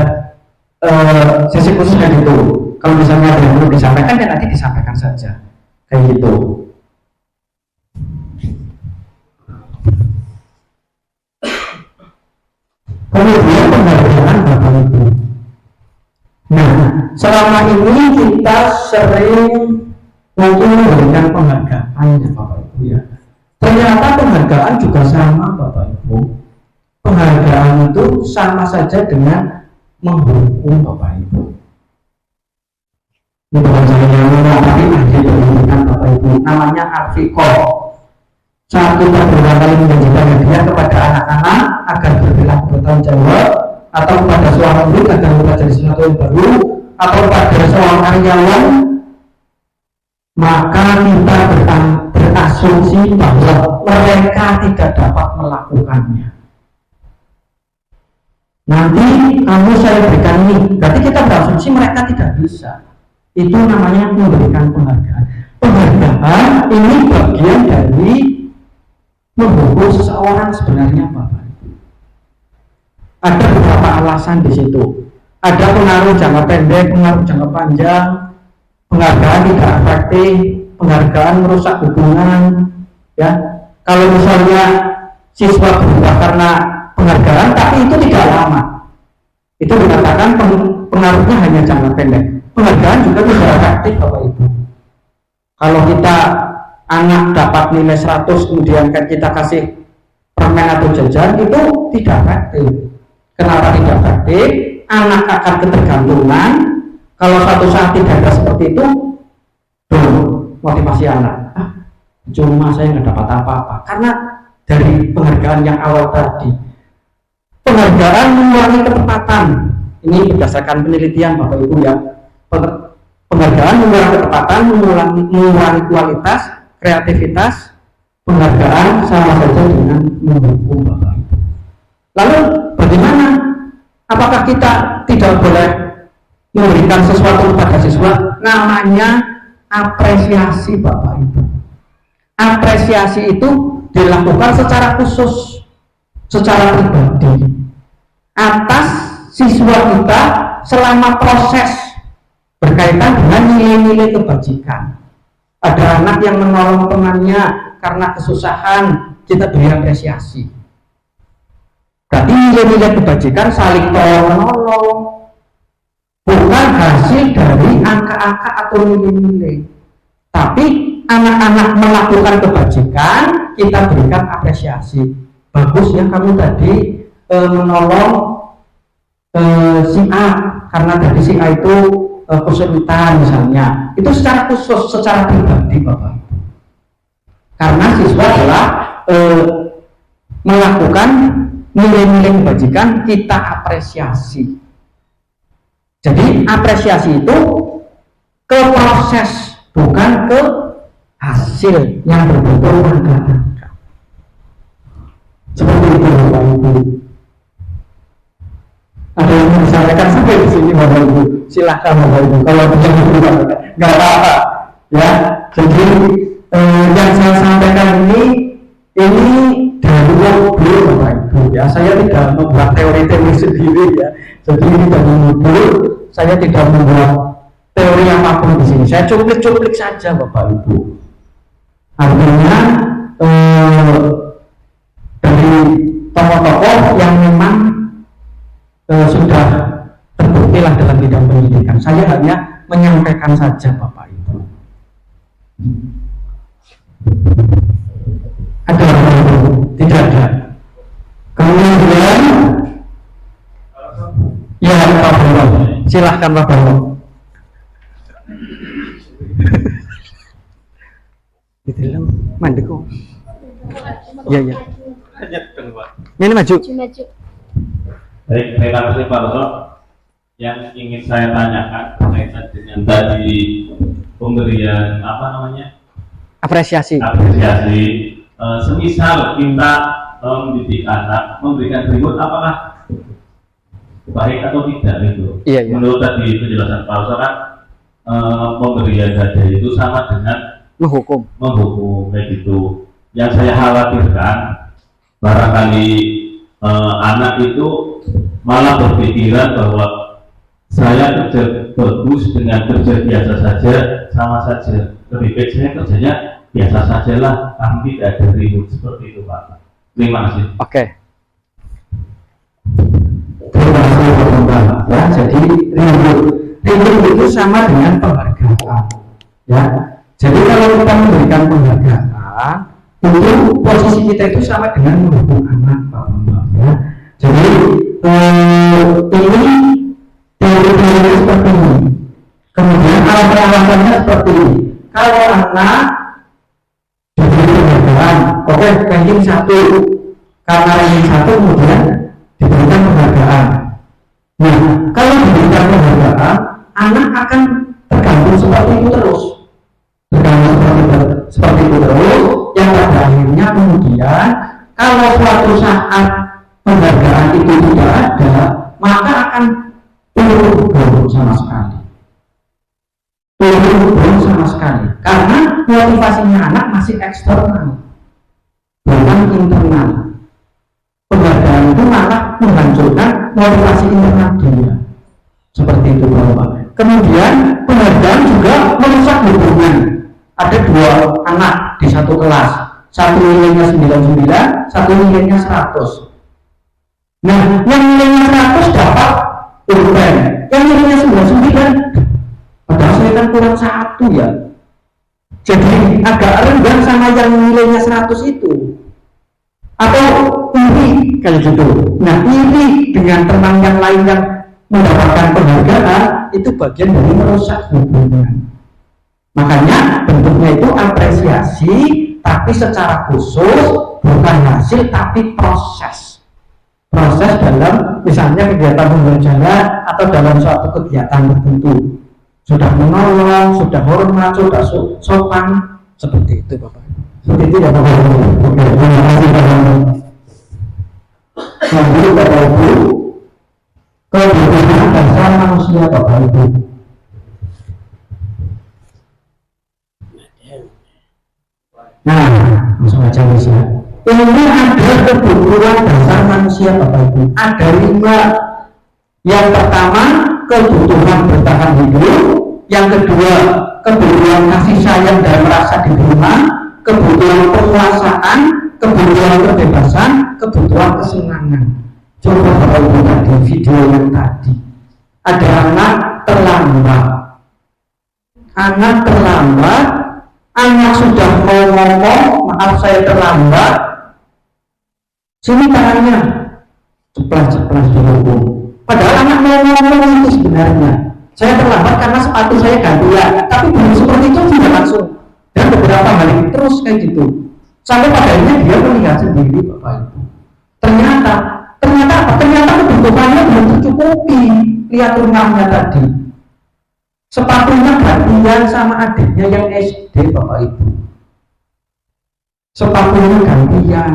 sesi khususnya gitu. Kalau misalnya ada yang perlu disampaikan ya nanti disampaikan saja kayak gitu. Kemudian penghargaan Bapak Ibu. Nah, selama ini kita sering mungkin memberikan penghargaan ya Bapak Ibu ya. Ternyata penghargaan juga sama Bapak Ibu. Penghargaan itu sama saja dengan menghukum Bapak Ibu. Ini bukan saya yang ngomong, tapi ahli pendidikan Bapak Ibu, namanya Alfiko. Satu beberapa kali menjanjikan hadiah kepada anak-anak agar berperilaku bertanggung jawab, atau kepada seorang guru agar mempelajari sesuatu yang baru, atau kepada seorang karyawan, maka kita berasumsi bahwa mereka tidak dapat melakukannya. Nanti kamu saya berikan ini, berarti kita berasumsi mereka tidak bisa. Itu namanya memberikan penghargaan. Penghargaan ini bagian dari menghukum seseorang sebenarnya Bapak. Ada beberapa alasan di situ. Ada pengaruh jangka pendek, pengaruh jangka panjang. Penghargaan tidak efektif, penghargaan merusak hubungan. Ya, kalau misalnya siswa berubah karena penghargaan, tapi itu tidak lama. Itu dikatakan pengaruhnya hanya jangka pendek. Penghargaan juga tidak efektif Bapak Ibu. Kalau kita anak dapat nilai 100 kemudian kita kasih permen atau jajan, itu tidak efektif. Kenapa tidak efektif? Anak akan ketergantungan. Kalau suatu saat tidak ada seperti itu, motivasi anak, cuma saya nggak dapat apa-apa. Karena dari penghargaan yang awal tadi, penghargaan mengurangi ketepatan. Ini berdasarkan penelitian Bapak Ibu ya. Penghargaan mengurangi ketepatan, mengurangi kualitas, kreativitas. Penghargaan sama saja dengan menghukum Bapak Ibu. Lalu bagaimana? Apakah kita tidak boleh memberikan sesuatu kepada siswa? Namanya apresiasi Bapak Ibu. Apresiasi itu dilakukan secara khusus, secara pribadi atas siswa kita selama proses berkaitan dengan nilai-nilai kebajikan. Ada anak yang menolong temannya karena kesusahan, kita beri apresiasi. Berarti nilai-nilai kebajikan saling tolong-menolong, bukan hasil dari angka-angka atau nilai-nilai. Tapi anak-anak melakukan kebajikan, kita berikan apresiasi. Bagus ya kamu tadi menolong si A, karena tadi si A itu kesulitan misalnya. Itu secara khusus, secara pribadi Bapak. Karena siswa adalah melakukan nilai-nilai kebajikan, kita apresiasi. Jadi apresiasi itu ke proses, bukan ke hasil yang berbentuk angka. Seperti itu Bapak Ibu. Ada yang mau disampaikan sampai di sini Bapak Ibu? Silahkan Bapak Ibu. Kalau tidak nggak apa-apa. Ya, jadi yang saya sampaikan ini dari mobil Bapak Ibu. Ya, saya tidak membuat teori-teori sendiri ya. Jadi ini dari mobil, saya tidak membuat teori apapun di sini. Saya cuplik-cuplik saja Bapak Ibu. Artinya dari tokoh-tokoh yang memang sudah terbukti lah dalam bidang pendidikan. Saya hanya menyampaikan saja Bapak Ibu. Ada Bapak Ibu? Tidak ada. Kemudian ya Pak Bapak, silahkan Pak Bapak. Gitu lah, mandek kok. Iya. Ini maju. Baik, terima kasih Pak Roto. Yang ingin saya tanyakan berkaitan dengan tadi pemberian Apresiasi. Semisal kita mendidik anak, memberikan remote, apakah baik atau tidak itu? Iya. Menurut tadi penjelasan Pak Roto kan pemberian hadiah itu sama dengan Menghukum kayak gitu. Yang saya khawatirkan barangkali anak itu malah berpikiran bahwa saya kerja bagus dengan kerja biasa saja, sama saja. Lebih baik saya kerjanya biasa saja lah, tapi tidak ada ribut seperti itu Pak. Terima kasih. Oke. Terima kasih Bapak. Ya, jadi ribut itu sama dengan penghargaan. Ya. Jadi kalau kita memberikan penghargaan, itu posisi kita itu sama dengan mendukung anak, Bapak. Ya. Jadi ini teori-teori seperti ini. Kemudian alasan-alasannya seperti ini. Kalau anak diberi penghargaan, oke, ranking 1, karena ranking 1 kemudian diberikan penghargaan. Nah, kalau diberikan penghargaan, anak akan tergantung seperti itu terus. Seperti itu terus, yang pada akhirnya kemudian kalau suatu saat penghargaan itu tidak ada, maka akan turun sama sekali. Turun sama sekali, karena motivasinya anak masih eksternal, bukan internal. Penghargaan itu malah menghancurkan motivasi internal dia. Seperti itu Bapak. Kemudian penghargaan juga merusak hubungan. Ada 2 anak di satu kelas, satu nilainya 99, satu nilainya 100. Nah, yang nilainya 100 dapat pulpen, yang nilainya 99, padahal saya kan kurang 1 ya. Jadi agak rendah sama yang nilainya 100 itu. Atau iri kalau gitu. Nah, iri dengan teman yang lain yang mendapatkan penghargaan itu bagian dari merusak hubungan. Makanya bentuknya itu apresiasi, tapi secara khusus bukan hasil tapi proses dalam misalnya kegiatan pembelajaran atau dalam suatu kegiatan tertentu. Sudah menolong, sudah hormat, sudah sopan, seperti itu Bapak. Seperti itu ya Bapak. Oke, terima kasih Bapak. Lanjut Bapak Ibu, kebutuhan dasar manusia Bapak Ibu. Nah, langsung aja ya. Ini ada kebutuhan dasar manusia Bapak Ibu. Ada 5. Yang pertama, kebutuhan bertahan hidup. Yang kedua, kebutuhan kasih sayang dan merasa diterima. Kebutuhan penguasaan, kebutuhan kebebasan, kebutuhan kesenangan. Coba Bapak Ibu di video yang tadi. Ada anak terlambat. Anak sudah mau ngomong, maaf saya terlambat. Sini tangannya, ceplas dihukum. Padahal anak mau ngomong itu sebenarnya. Saya terlambat karena sepatu saya gantian, tapi belum seperti itu tidak langsung. Dan beberapa hari terus kayak gitu. Sampai pada akhirnya dia melihat sendiri Bapak Ibu. Ternyata apa? Ternyata kebutuhannya belum tercukupi. Lihat rumahnya tadi. Sepatunya gantian sama adiknya yang SD Bapak Ibu. sepatunya gantian.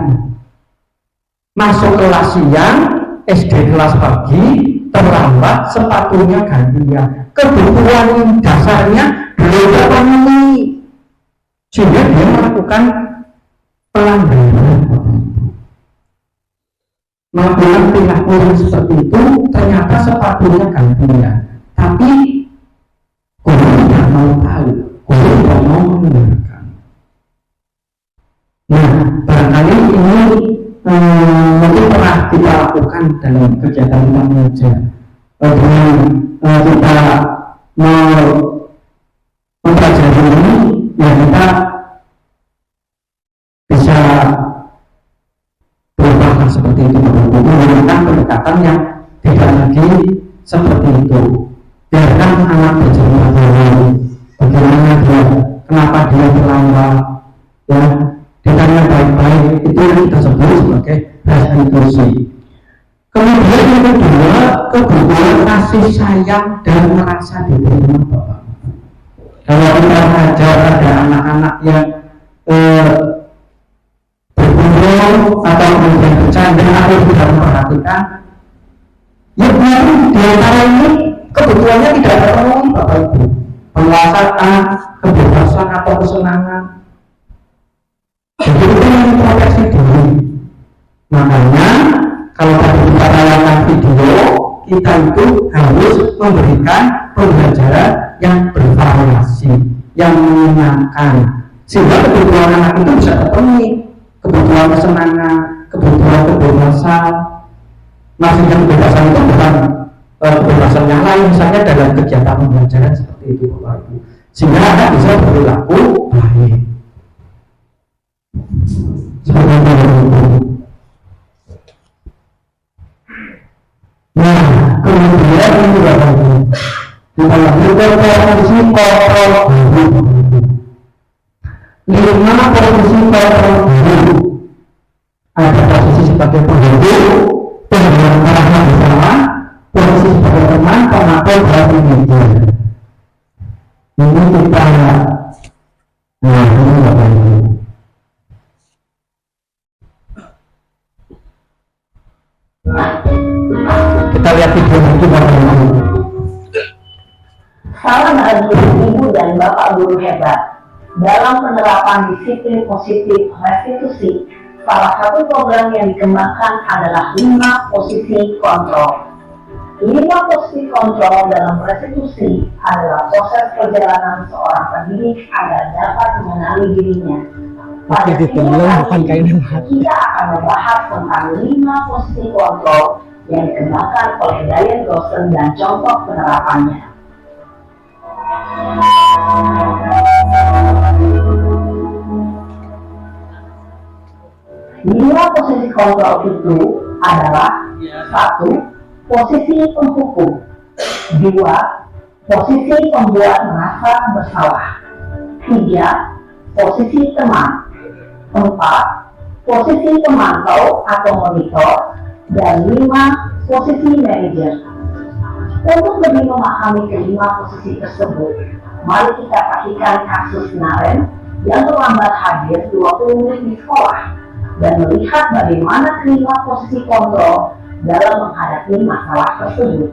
Masuk kelas siang, SD kelas pagi, terlambat sepatunya gantian. Kebutuhan dasarnya belum terpenuhi, sehingga dia melakukan pelanggaran. Melakukan perilaku yang seperti itu, ternyata sepatunya gantian, tapi guru tidak mau tahu, guru tidak mau mendengarkan. Nah, barangkali ini mungkin pernah kita lakukan dalam kegiatan kita mengajar. Dengan kita mempelajari ini, ya kita bisa berubah seperti itu, menggunakan pendekatan yang tidak lagi seperti itu. Biarkan anak bercerita dulu, bagaimana dia, kenapa dia terlambat, ya, ditanya baik-baik, itu yang kita sebut sebagai restitusi. Kemudian yang kedua, kebutuhan kasih sayang dan merasa diterima Bapak. Kalau kita mengajar ada anak-anak yang berkumpul atau kemudian bercanda atau tidak memperhatikan, ya mungkin di antara ini kebutuhannya tidak terpenuhi Bapak Ibu. Penguasaan, kebebasan atau kesenangan. Jadi itu yang proteksi dulu. Makanya kalau tadi kita tayangan video, kita itu harus memberikan pembelajaran yang bervariasi, yang menyenangkan, sehingga kebutuhan anak itu bisa terpenuhi. Kebutuhan kesenangan, kebutuhan kebebasan. Maksudnya kebebasan itu bukan kebebasan yang lain, misalnya dalam kegiatan pembelajaran seperti itu Bapak Ibu, sehingga anak bisa berperilaku baik. Seperti itu. Nah, kemudian ini Bapak Ibu, kita lanjutkan posisi kontrol guru. 5 posisi kontrol guru. Ada posisi sebagai penghulu, pemberian arahan bersama, posisi sebagai teman, pengatur dan pengajar. Ini kita, nah ini Bapak Ibu. Kita lihat video itu Bapak Ibu. Salam bagi ibu dan bapak guru hebat. Dalam penerapan disiplin positif restitusi, salah satu program yang dikembangkan adalah 5 posisi kontrol. 5 posisi kontrol dalam restitusi adalah proses perjalanan seorang pendidik agar dapat mengenali dirinya. Pada video kali ini, kita akan membahas tentang 5 posisi kontrol yang dikembangkan oleh Diane Grossen dan contoh penerapannya. Lima posisi kontrol itu adalah 1. Posisi penghukum, 2. Posisi pembuat merasa bersalah, 3. Posisi teman, 4. Posisi pemantau atau monitor, dan 5. Posisi manajer. Untuk lebih memahami kelima posisi tersebut, mari kita perhatikan kasus Naren yang terlambat hadir 20 menit di sekolah dan melihat bagaimana kelima posisi kontrol dalam menghadapi masalah tersebut.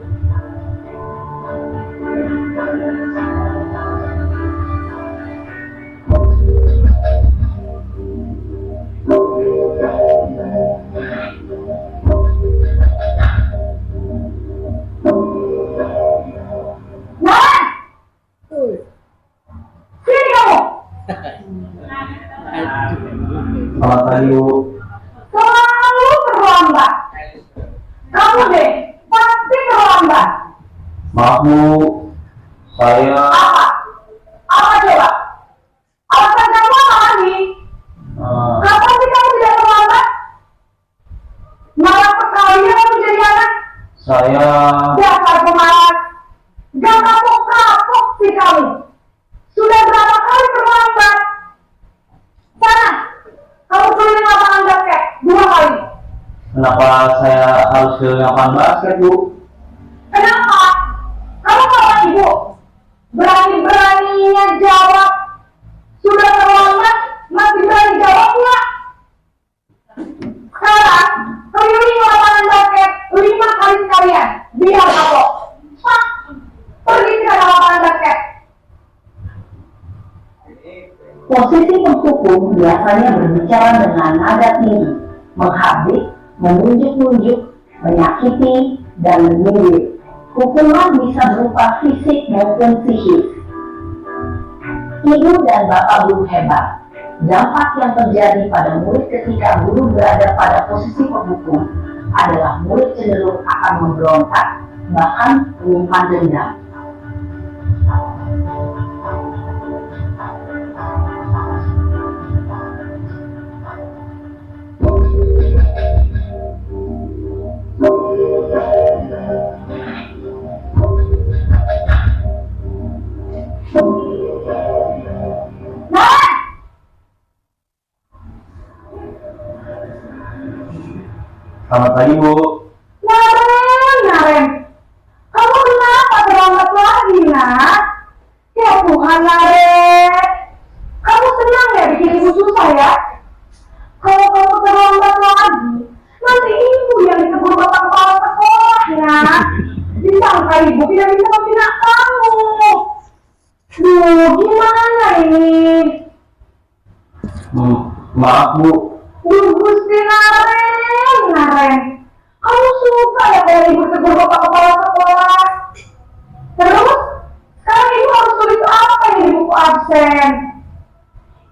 Selamat pagi Bu. Selalu terlambat. Kamu deh, pasti terlambat. Maaf Bu, saya Apa? Apa coba? Alasan kamu apa lagi? Kapan sih kamu tidak terlambat? Malah sekalian kamu jadi anak. saya Dasar pemalas. Gak kapok-kapok sih kamu. Sudah berapa kali terlambat? Sana, kamu keliling lapangan basket 2 kali. kenapa saya harus ke lapangan basket Bu? Kenapa? Kamu bapak ibu berani-beraninya jawab. Sudah terlambat, masih berani jawab nggak? Diam kamu. Pak, pergi ke lapangan basket. Posisi penghukum biasanya berbicara dengan nada tinggi, menghabis, menunjuk-nunjuk, menyakiti, dan menyindir. Hukuman bisa berupa fisik maupun psikis. Ibu dan bapak guru hebat. Dampak yang terjadi pada murid ketika guru berada pada posisi penghukum adalah murid cenderung akan memberontak, bahkan menyimpan dendam. Selamat pagi, Bu. Naren, kamu kenapa terlambat lagi, nak? Ya Tuhan, Naren, kamu senang ya bikin ibu susah ya? Kalau kamu terlambat lagi, nanti ibu yang ditegur bapak kepala sekolah, ya. Disangka ibu tidak bisa membina kamu. Duh, gimana ini? Maaf, Bu. Gusti Naren, kamu suka ya kalau ibu tegur bapak kepala sekolah? Terus, sekarang ibu harus tulis apa ini di buku absen?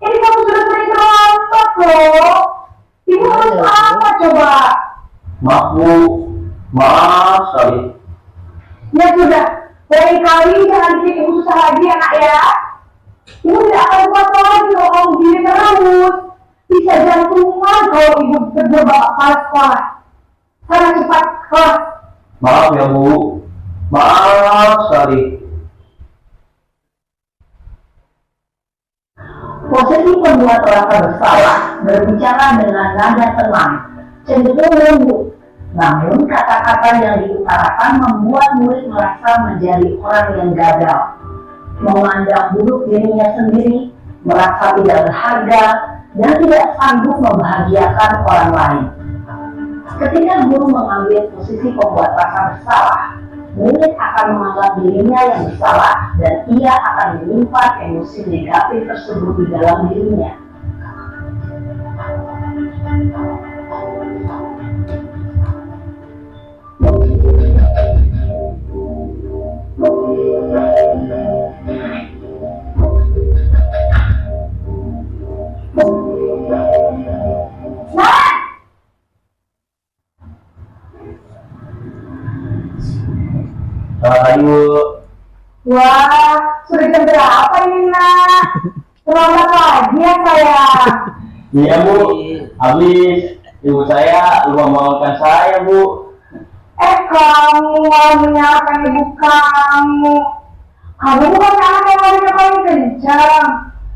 Ini kamu sudah sering terlambat loh. Ibu harus apa coba? Maaf, Bu. Maaf sekali. Ya sudah, lain kali jangan bikin ibu susah lagi ya nak ya. Ibu tidak akan kuat lagi kalau kamu gini terus. Bisa jantungan kalau ibu tegur bapak kepala sekolah. Sana cepat kelas. Maaf ya, Bu. Maaf sekali. Posisi pembuat merasa bersalah berbicara dengan nada tenang, cenderung lembut. Namun kata-kata yang diutarakan membuat murid merasa menjadi orang yang gagal, memandang buruk dirinya sendiri, merasa tidak berharga, dan tidak sanggup membahagiakan orang lain. Ketika guru mengambil posisi pembuat rasa bersalah, murid akan menganggap dirinya yang bersalah dan ia akan menyimpan emosi negatif tersebut di dalam dirinya. Selamat pagi, Bu. Wah, sudah jam berapa ini nak? Terlambat lagi ya saya. Iya, Bu. Habis ibu saya lupa membangunkan saya, Bu. Kamu mau menyalahkan ibu kamu. Kamu bukan anak yang larinya paling kencang.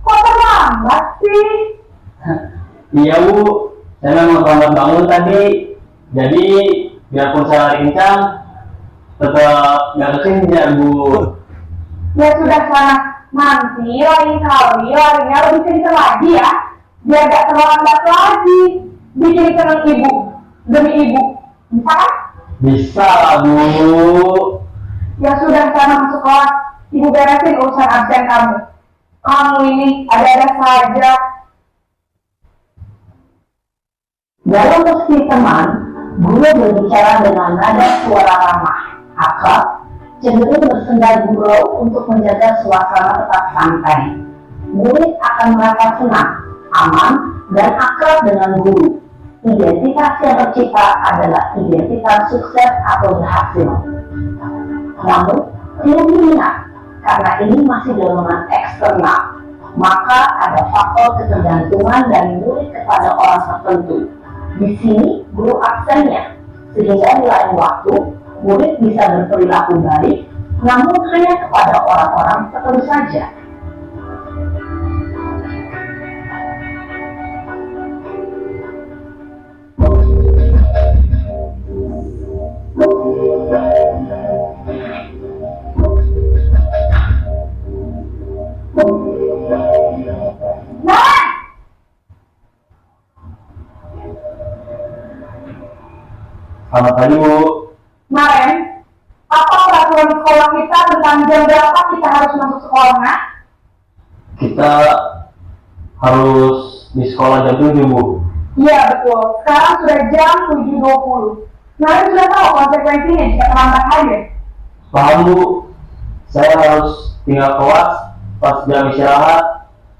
Kok terlambat sih? Iya, Bu. Saya memang terlambat bangun tadi. Jadi biarpun saya lari kencang, tetap nggak kekejar, Bu. Ya sudah sana, nanti lain kali larinya lebih kencang lagi ya, biar gak terlambat lagi. Bikin senang ibu, demi ibu. Bisa kan? Bisa lah, Bu. Ya sudah sana masuk kelas, ibu beresin urusan absen kamu. Kamu ini ada-ada saja. Dalam posisi teman, guru berbicara dengan nada suara ramah, akrab, cenderung bersenda gurau untuk menjaga suasana tetap santai. Murid akan merasa senang, aman, dan akrab dengan guru. Identitas yang tercipta adalah identitas sukses atau berhasil. Namun, perlu diingat, karena ini masih dorongan eksternal, maka ada faktor ketergantungan dari murid kepada orang tertentu. Di sini guru absennya, sehingga di lain waktu murid bisa berperilaku baik, namun hanya kepada orang-orang tertentu saja. Selamat pagi, Bu. Maren, peraturan sekolah kita tentang jam berapa kita harus masuk sekolah, nak? Kita harus di sekolah jam 7, Bu. Iya, betul. Sekarang sudah jam 7.20. Kalian sudah tahu konsekuensinya jika terlambat hadir? Paham, Bu. Saya harus tinggal kelas pas jam istirahat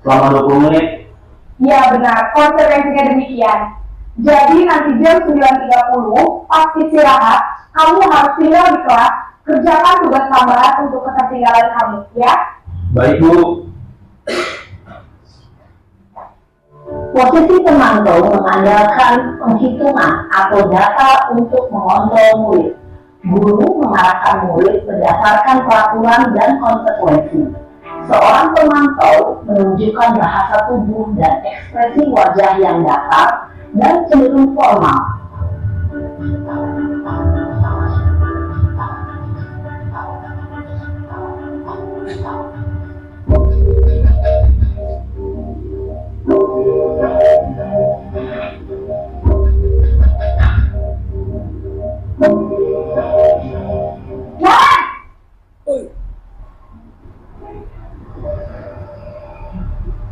selama 20 menit. Iya, benar. Konsekuensinya demikian. Jadi nanti jam 9.30 pas istirahat, kamu harus tinggal di kelas, kerjakan tugas tambahan untuk ketertinggalan kamu, ya? Baik, Bu. Posisi pemantau mengandalkan penghitungan atau data untuk mengontrol murid. Guru mengarahkan murid berdasarkan peraturan dan konsekuensi. Seorang pemantau menunjukkan bahasa tubuh dan ekspresi wajah yang datar dan cenderung formal.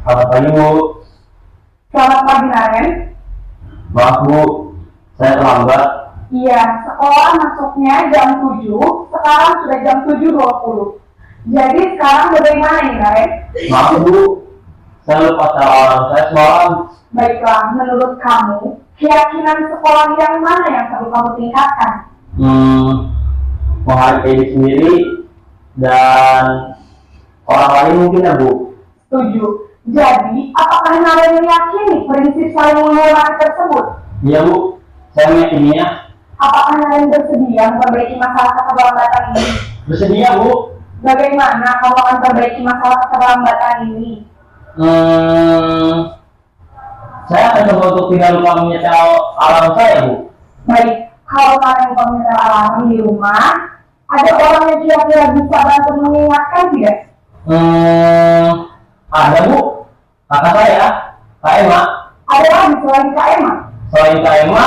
Selamat pagi, Bu. Selamat pagi, Naren. Maaf, Bu. Saya terlambat. Iya, sekolah masuknya jam 7, sekarang sudah jam 7.20. Jadi sekarang bagaimana nih, Naren? Maaf, Bu. Saya lupa cara orang saya semalam. Baiklah, menurut kamu, keyakinan sekolah yang mana yang perlu kamu tingkatkan? Menghargai diri sendiri dan orang lain mungkin, ya, Bu. Setuju. Jadi, apakah Naren meyakini prinsip saling menghormati tersebut? Iya, Bu. Saya meyakininya. Apakah Naren bersedia memperbaiki masalah keterlambatan ini? Bersedia, Bu. Bagaimana kamu akan perbaiki masalah keterlambatan ini? Saya akan coba untuk tidak lupa menyetel alarm saya, Bu. Baik, kalau Naren lupa menyetel alarm di rumah, ada orang yang kira-kira bisa bantu mengingatkan tidak? Ada, Bu. Kakak saya, Kak Emma. Ada lagi selain Kak Emma? Selain Kak Emma,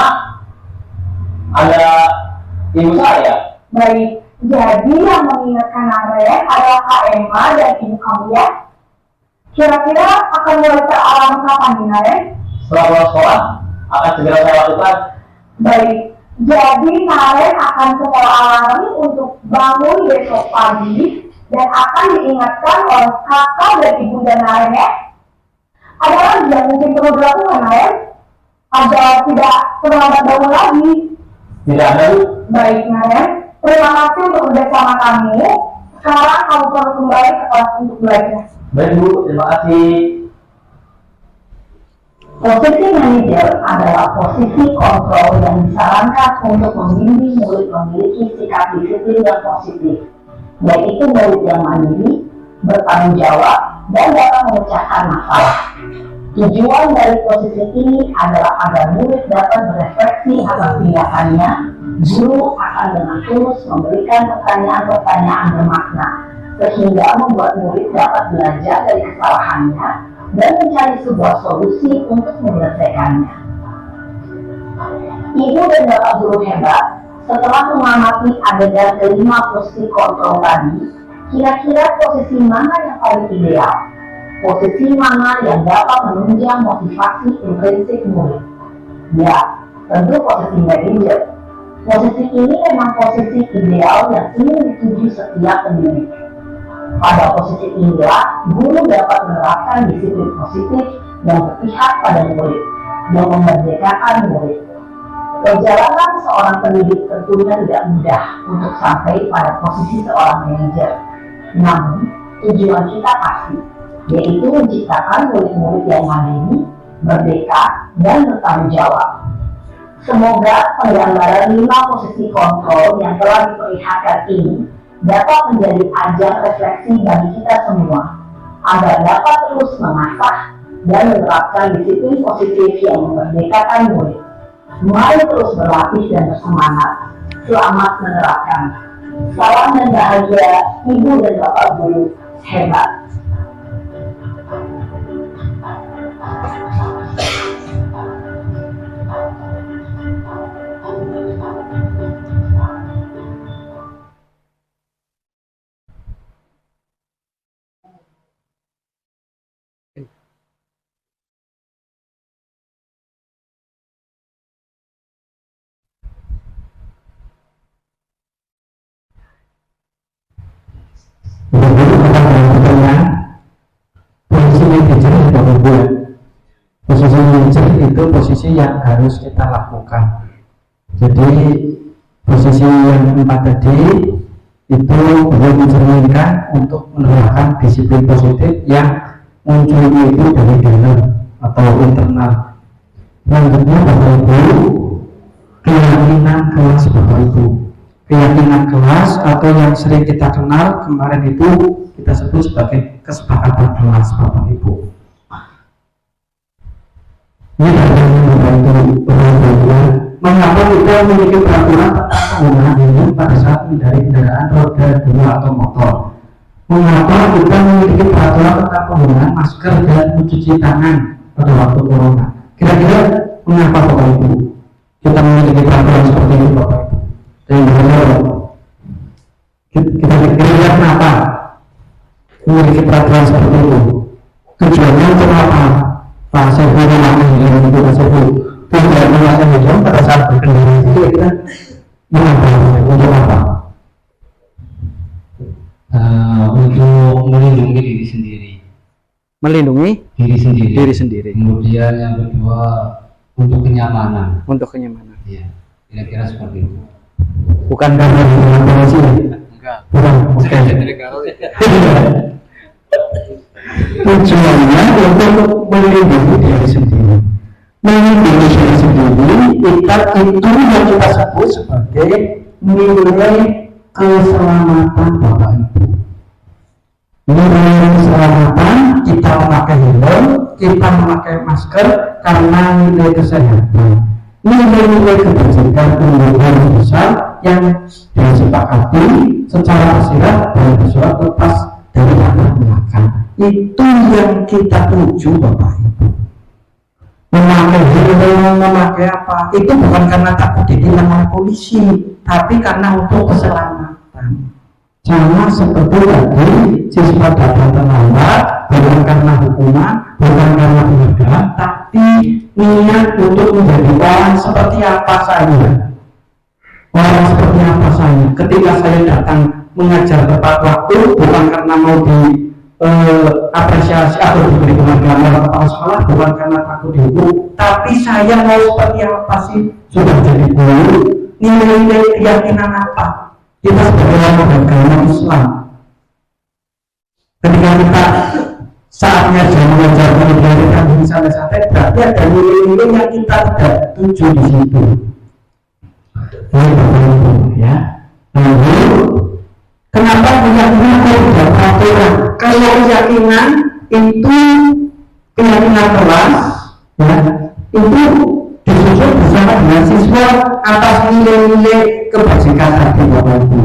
ada ibu saya. Baik, jadi yang mengingatkan Naren adalah Kak Emma dan ibu kamu, ya? Kira-kira akan mulai alarm kapan nih, Naren? Setelah pulang sekolah, akan segera saya lakukan. Baik, jadi Naren akan setel alarm untuk bangun besok pagi dan akan diingatkan oleh kakak dan ibunda Naren, ya? Ada lagi yang mungkin perlu dilakukan, Naren? Agar tidak terlambat bangun lagi. Tidak ada, Bu. Baik, Naren. Terima kasih untuk bersama kamu. Sekarang kamu perlu kembali ke kelas untuk belajar. Baik, Bu. Terima kasih. Posisi manajer adalah posisi kontrol yang disarankan untuk membimbing murid memiliki sikap disiplin yang positif, yaitu murid yang mandiri, bertanggung jawab, dan dapat memecahkan masalah. Tujuan dari posisi ini adalah agar murid dapat berefleksi atas tindakannya. Guru akan dengan tulus memberikan pertanyaan-pertanyaan bermakna, sehingga membuat murid dapat belajar dari kesalahannya dan mencari sebuah solusi untuk menyelesaikannya. Ibu dan bapak guru hebat, setelah mengamati adegan kelima posisi kontrol tadi, kira-kira posisi mana yang paling ideal? Posisi mana yang dapat menunjang motivasi intrinsik murid? Ya, tentu posisi manajer. Posisi ini memang posisi ideal yang ingin dituju setiap pendidik. Pada posisi inilah, guru dapat menerapkan disiplin positif yang berpihak pada murid, yang memerdekakan murid. Perjalanan seorang pendidik tentunya tidak mudah untuk sampai pada posisi seorang manajer. Namun, tujuan kita pasti, yaitu menciptakan murid-murid yang mandiri, merdeka, dan bertanggung jawab. Semoga penggambaran 5 posisi kontrol yang telah diperlihatkan ini dapat menjadi ajang refleksi bagi kita semua, agar dapat terus mengasah dan menerapkan disiplin positif yang memerdekakan murid. Mari terus berlatih dan bersemangat. Selamat menerapkan. Salam dan bahagia, Ibu dan Bapak Guru hebat. itu posisi yang harus kita lakukan. Jadi posisi yang 4 tadi itu belum mencerminkan untuk menerapkan disiplin positif yang muncul itu dari dalam atau internal. Selanjutnya Bapak Ibu, keyakinan kelas Bapak Ibu. Keyakinan kelas atau yang sering kita kenal kemarin itu kita sebut sebagai kesepakatan kelas Bapak Ibu. Ini adalah mengapa kita memiliki peraturan tentang penggunaan helm pada saat mengendarai kendaraan roda 2 atau motor. Mengapa kita memiliki peraturan tentang penggunaan masker dan mencuci tangan pada waktu corona. Kira-kira mengapa Bapak Ibu kita memiliki peraturan seperti itu Bapak Ibu? Kita kira-kira kenapa memiliki peraturan seperti itu? Tujuannya untuk apa? Fase penggunaan helm itu tersebut tidak menggunakan helm pada saat berkendara itu kira-kira mengapa? Untuk apa? Untuk melindungi diri sendiri. Melindungi Diri sendiri. diri sendiri. Kemudian yang kedua untuk kenyamanan. Untuk kenyamanan. Iya, kira-kira seperti itu. Bukan Karena dengan polisi enggak. bukan tujuannya untuk melindungi diri sendiri. Melindungi diri sendiri itu yang kita sebut sebagai nilai keselamatan Bapak Ibu. Nilai keselamatan kita memakai helm, kita memakai masker karena nilai kesehatan. Nilai-nilai kebajikan yang besar yang disepakati secara tersirat dan bersurat lepas dari latar belakang. Itu yang kita tuju Bapak Ibu. Memakai helm, memakai apa? Itu bukan karena takut ditilang oleh polisi, tapi karena untuk keselamatan. Jangan seperti tadi siswa datang terlambat bukan karena hukuman, bukan karena penghargaan, tapi niat untuk menjadi orang seperti apa saya. Orang seperti apa saya. Ketika saya datang mengajar tepat waktu bukan karena mau apresiasi atau diberi penghargaan oleh kepala sekolah, bukan karena takut dihukum, tapi saya mau seperti apa sih sudah jadi guru. Nilai-nilai keyakinan apa? Kita sebagai orang beragama Islam, ketika kita saatnya jangan mengajar mengajarkan diri santai-santai, berarti ada nilai-nilai yang kita tidak tuju di situ. Ya. Lalu, kenapa keyakinan tidak peraturan? Kalau keyakinan itu keyakinan kelas, ya, itu disusun bersama dengan siswa atas nilai-nilai kebajikan tadi Bapak Ibu.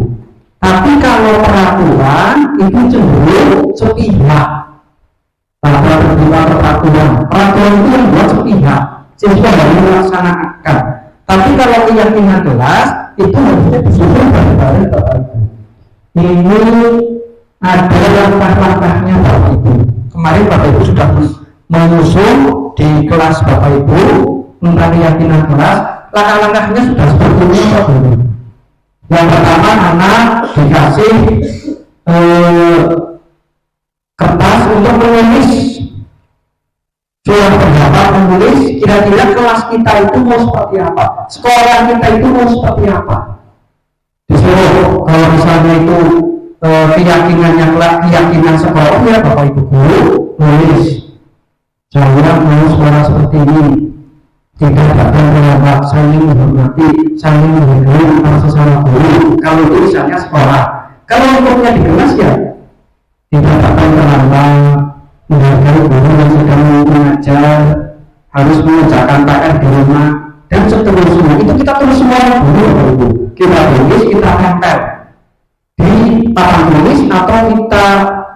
Tapi kalau peraturan itu cenderung sepihak. Peraturan itu yang buat sepihak, siswa harus melaksanakan. Tapi kalau keyakinan kelas itu harusnya disusun bareng-bareng Bapak Ibu. Ini ada langkah-langkahnya Bapak Ibu. Kemarin Bapak Ibu sudah mengusung di kelas Bapak Ibu tentang keyakinan kelas. Langkah-langkahnya sudah seperti ini Bapak Ibu. Yang pertama, anak dikasih kertas untuk menulis surat pendapat, menulis kira-kira kelas kita itu mau seperti apa, sekolah kita itu mau seperti apa. Disuruh kalau misalnya itu keyakinannya keyakinan sekolah, ya Bapak Ibu guru nulis saya mau sekolah seperti ini, tidak datang terlambat, saling menghormati, saling menghargai antara sesama guru. Kalau itu misalnya sekolah. Kalau untuknya di kelas ya tidak datang terlambat, menghargai guru yang sedang mengajar, harus mengerjakan PR di rumah dan seterusnya. Itu kita tulis semua guru. Kita tulis, kita tempel di papan tulis atau kita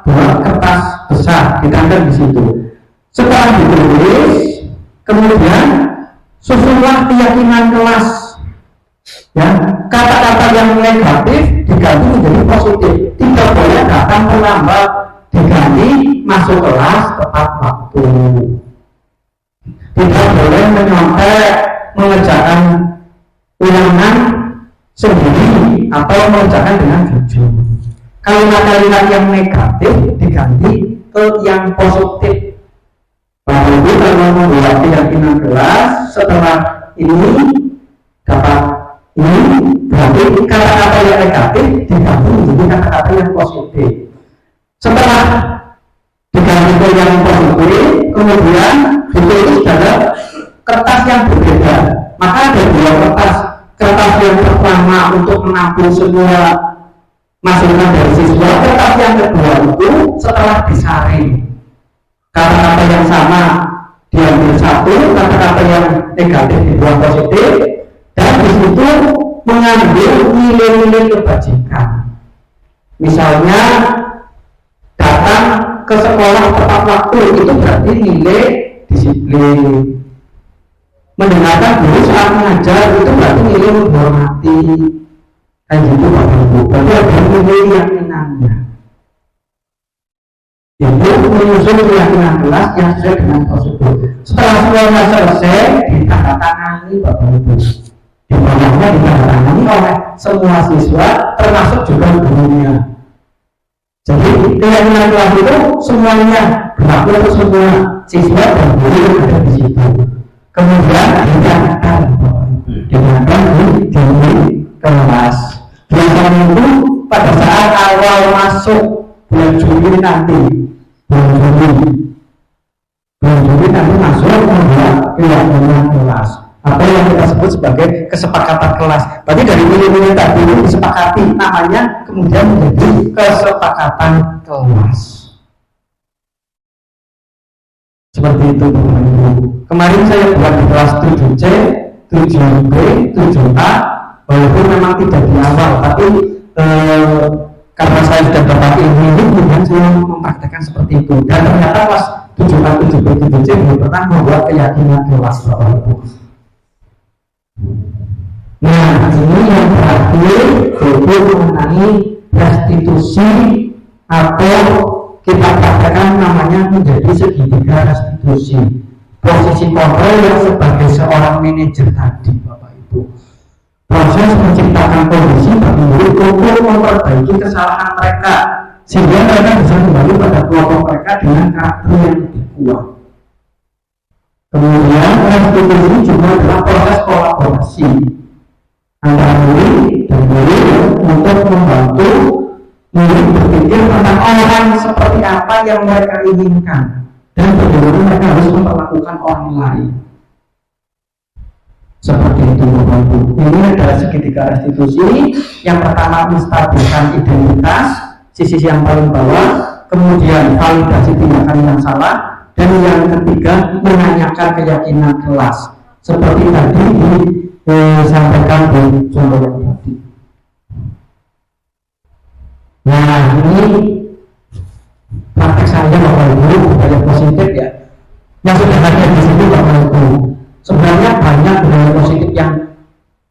buat kertas besar, ditempel di situ. Setelah ditulis, kemudian susunlah keyakinan kelas. Ya, kata-kata yang negatif diganti menjadi positif. Tidak boleh datang terlambat, diganti masuk kelas tepat waktu. Tidak boleh menyontek, mengerjakan ulangan sendiri atau mengerjakan dengan jujur. Kalimat-kalimat yang negatif diganti ke yang positif. Bapak Ibu kalau membuat keyakinan kelas setelah ini dapat ini berarti kata-kata yang negatif diganti menjadi kata-kata yang positif. Setelah diganti ke yang positif, kemudian buku itu sudah ada kertas yang berbeda. Maka ada dua kertas. Kertas yang pertama untuk menampung semua masukan dari siswa. Kertas yang kedua itu setelah disaring kata-kata yang sama diambil satu, kata-kata yang negatif dibuat positif, dan di situ mengambil nilai-nilai kebajikan. Misalnya datang ke sekolah tepat waktu itu berarti nilai disiplin. Mendengarkan guru saat mengajar itu berarti nilai menghormati. Kan gitu Bapak Ibu. Berarti ada nilai keyakinannya. Itu menyusun keyakinan kelas yang sesuai dengan prosedur. Setelah semuanya selesai, ditandatangani Bapak Ibu. Di bawahnya ditandatangani oleh semua siswa, termasuk juga gurunya. Jadi keyakinan kelas itu semuanya berlaku untuk semua siswa dan guru yang ada di situ. Kemudian dinyatakan di kelas. Biasanya itu pada saat awal masuk bulan Juli nanti masuk membuat keyakinan kelas atau yang kita sebut sebagai kesepakatan kelas. Berarti dari nilai-nilai tadi itu disepakati, namanya kemudian menjadi kesepakatan kelas. Seperti itu Bapak Ibu. Kemarin saya buat di kelas 7C, 7B, 7A, walaupun memang tidak di awal, tapi karena saya sudah dapat ilmu ini, kemudian saya mempraktekkan seperti itu. Dan ternyata kelas 7A, 7B, 7C belum pernah membuat keyakinan kelas Bapak Ibu. Nah, ini yang terakhir itu mengenai restitusi atau kita katakan namanya menjadi segitiga restitusi. Posisi kontrol yang sebagai seorang manajer tadi Bapak Ibu. Proses menciptakan kondisi bagi murid untuk memperbaiki kesalahan mereka sehingga mereka bisa kembali pada kelompok mereka dengan karakter yang lebih kuat. Kemudian restitusi juga adalah proses kolaborasi antara murid dan murid untuk membantu murid berpikir tentang orang seperti apa yang mereka inginkan dan bagaimana mereka harus memperlakukan orang lain. Seperti itu Bapak Ibu. Ini adalah segitiga restitusi. Yang pertama menstabilkan identitas, sisi yang paling bawah, kemudian validasi tindakan yang salah, dan yang ketiga menanyakan keyakinan kelas. Seperti tadi disampaikan di contoh yang tadi. Nah, ini praktek saya Bapak Ibu budaya positif ya. Yang sudah ada di sini Bapak Ibu. Sebenarnya banyak budaya positif yang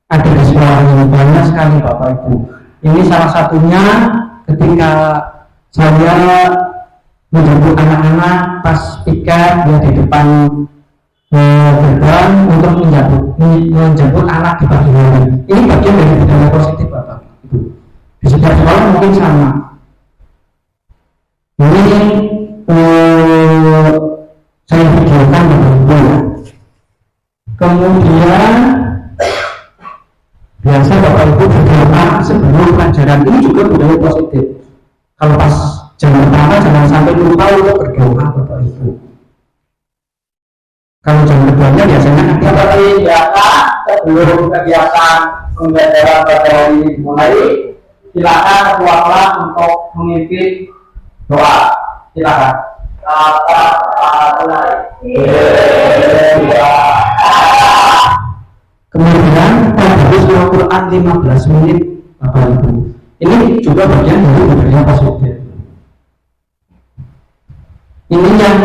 ada di sekolah ini, banyak sekali Bapak Ibu. Ini salah satunya ketika saya menjemput anak-anak pas piket ya di depan gerbang untuk menjemput anak di pagi hari. Ini bagian dari budaya positif Bapak Ibu. Di setiap sekolah mungkin sama. Ini saya videokan Bapak Ibu ya. Kemudian biasa Bapak Ibu berdoa sebelum pelajaran, ini juga budaya positif. Kalau pas jam pertama jangan sampai lupa untuk berdoa Bapak Ibu. Kalau jam keduanya biasanya nanti Seperti biasa sebelum kegiatan pembelajaran pada hari ini dimulai, silakan ketua kelas untuk memimpin doa. Silakan. Kemudian tadarus Al-Quran 15 menit Bapak Ibu. Ini juga bagian dari budaya positif. Ini yang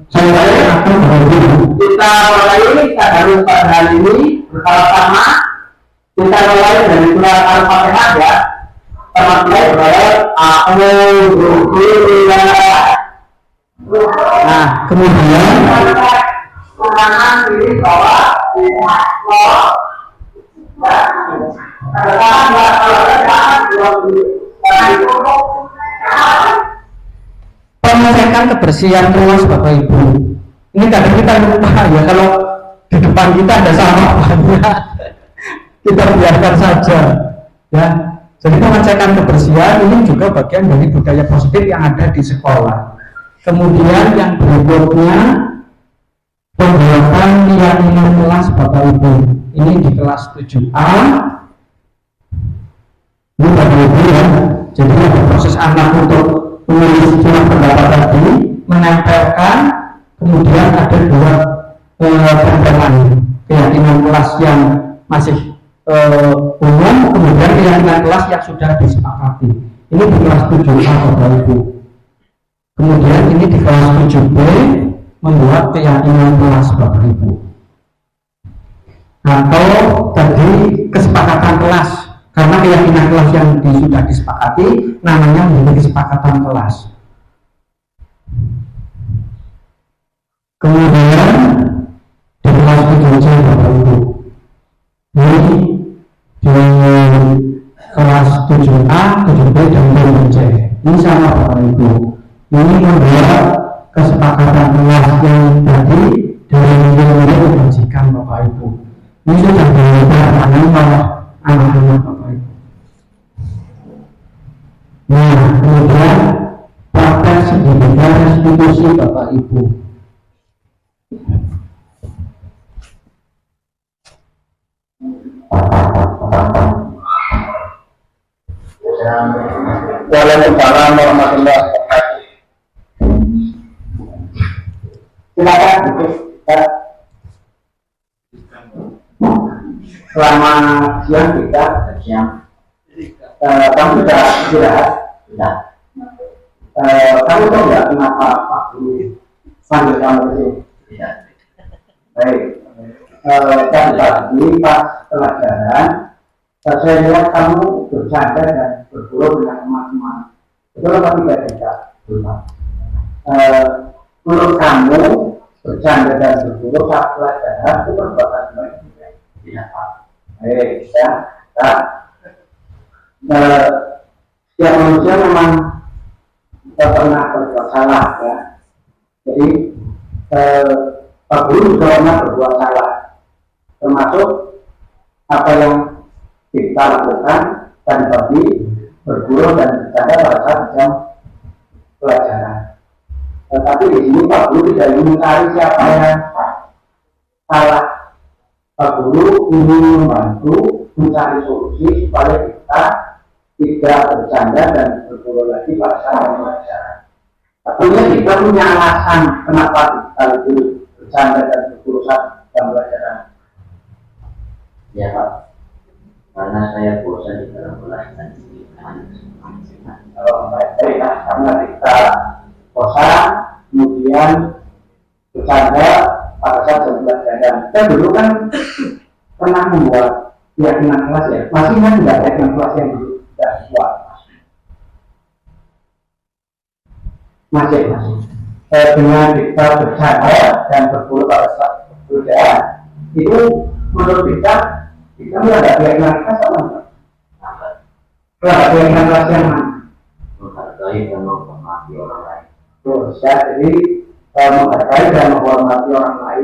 saya akan berbagi. Kita mulai tadarus pada hari ini bersama-sama. Kita mulai dari surat Al-Fatihah ya. Mulai dari Nah, kemudian tangan kiri bawah mengecekkan kebersihan kelas Bapak Ibu. Ini kadang kita lupa ya, kalau di depan kita ada sampah banyak, kita biarkan saja ya. Jadi mengecekkan kebersihan ini juga bagian dari budaya positif yang ada di sekolah. Kemudian yang berikutnya, pembuatan keyakinan kelas Bapak Ibu. Ini di kelas 7A. Ini Bapak Ibu ya. Jadi ada proses anak untuk menulis surat pendapat tadi, menempelkan, kemudian ada dua tempelan keyakinan kelas yang masih umum, kemudian keyakinan kelas yang sudah disepakati. Ini di kelas 7A Bapak Ibu. Kemudian ini di kelas 7B membuat keyakinan kelas Bapak Ibu. Atau tadi kesepakatan kelas, karena keyakinan kelas yang sudah disepakati namanya menjadi kesepakatan kelas. Kemudian di kelas 7C Bapak Ibu, ini di kelas 7A, 7B dan 7C ini sama Bapak Ibu. Ini membuat kesepakatan kelas yang tadi dari nilai kebajikan Bapak Ibu. Ini sudah dilakukan oleh anak-anak Bapak Ibu. Nah, kemudian praktek segitiga restitusi Bapak Ibu. Waalaikumsalam warahmatullahi wabarakatuh. Silakan Pak. Selamat siang kita. Siang. Kamu sudah istirahat? Sudah. Kamu tahu nggak kenapa Pak Guru panggil kamu ke sini? Tidak. Baik. Tadi pas pelajaran, saya lihat kamu bercanda dan bergurau dengan teman-teman. Betul apa tidak? Betul. Menurut kamu bercanda dan bergurau saat pelajaran itu perbuatan baik? Tidak. Baik, ya. Setiap manusia memang pernah berbuat salah, ya. Jadi Pak Guru juga pernah berbuat salah, termasuk apa yang kita lakukan tadi pagi, bergurau dan bercanda pada saat jam pelajaran. Tetapi di sini Pak Guru tidak ingin mencari siapa yang salah. Pak Guru ingin membantu mencari solusi supaya kita tidak bercanda dan bergurau lagi pada saat pelajaran. Tentunya kita punya alasan kenapa kita itu bercanda dan bergurau saat jam pelajaran. Ya Pak, karena saya bosan di dalam kelas dan baik, karena kita bosan, kemudian bercanda pada saat jam pelajaran. Kita dulu kan pernah membuat keyakinan kelas ya, masih kan tidak keyakinan kelas yang dulu tidak dibuat. Masih. Dengan kita bercanda dan bergurau pada saat pelajaran, itu menurut kita tidak keyakinan kelas apa enggak? Tidak keyakinan kelas yang mana? menghargai dan menghormati orang lain. Terus ya, jadi menghargai dan menghormati orang lain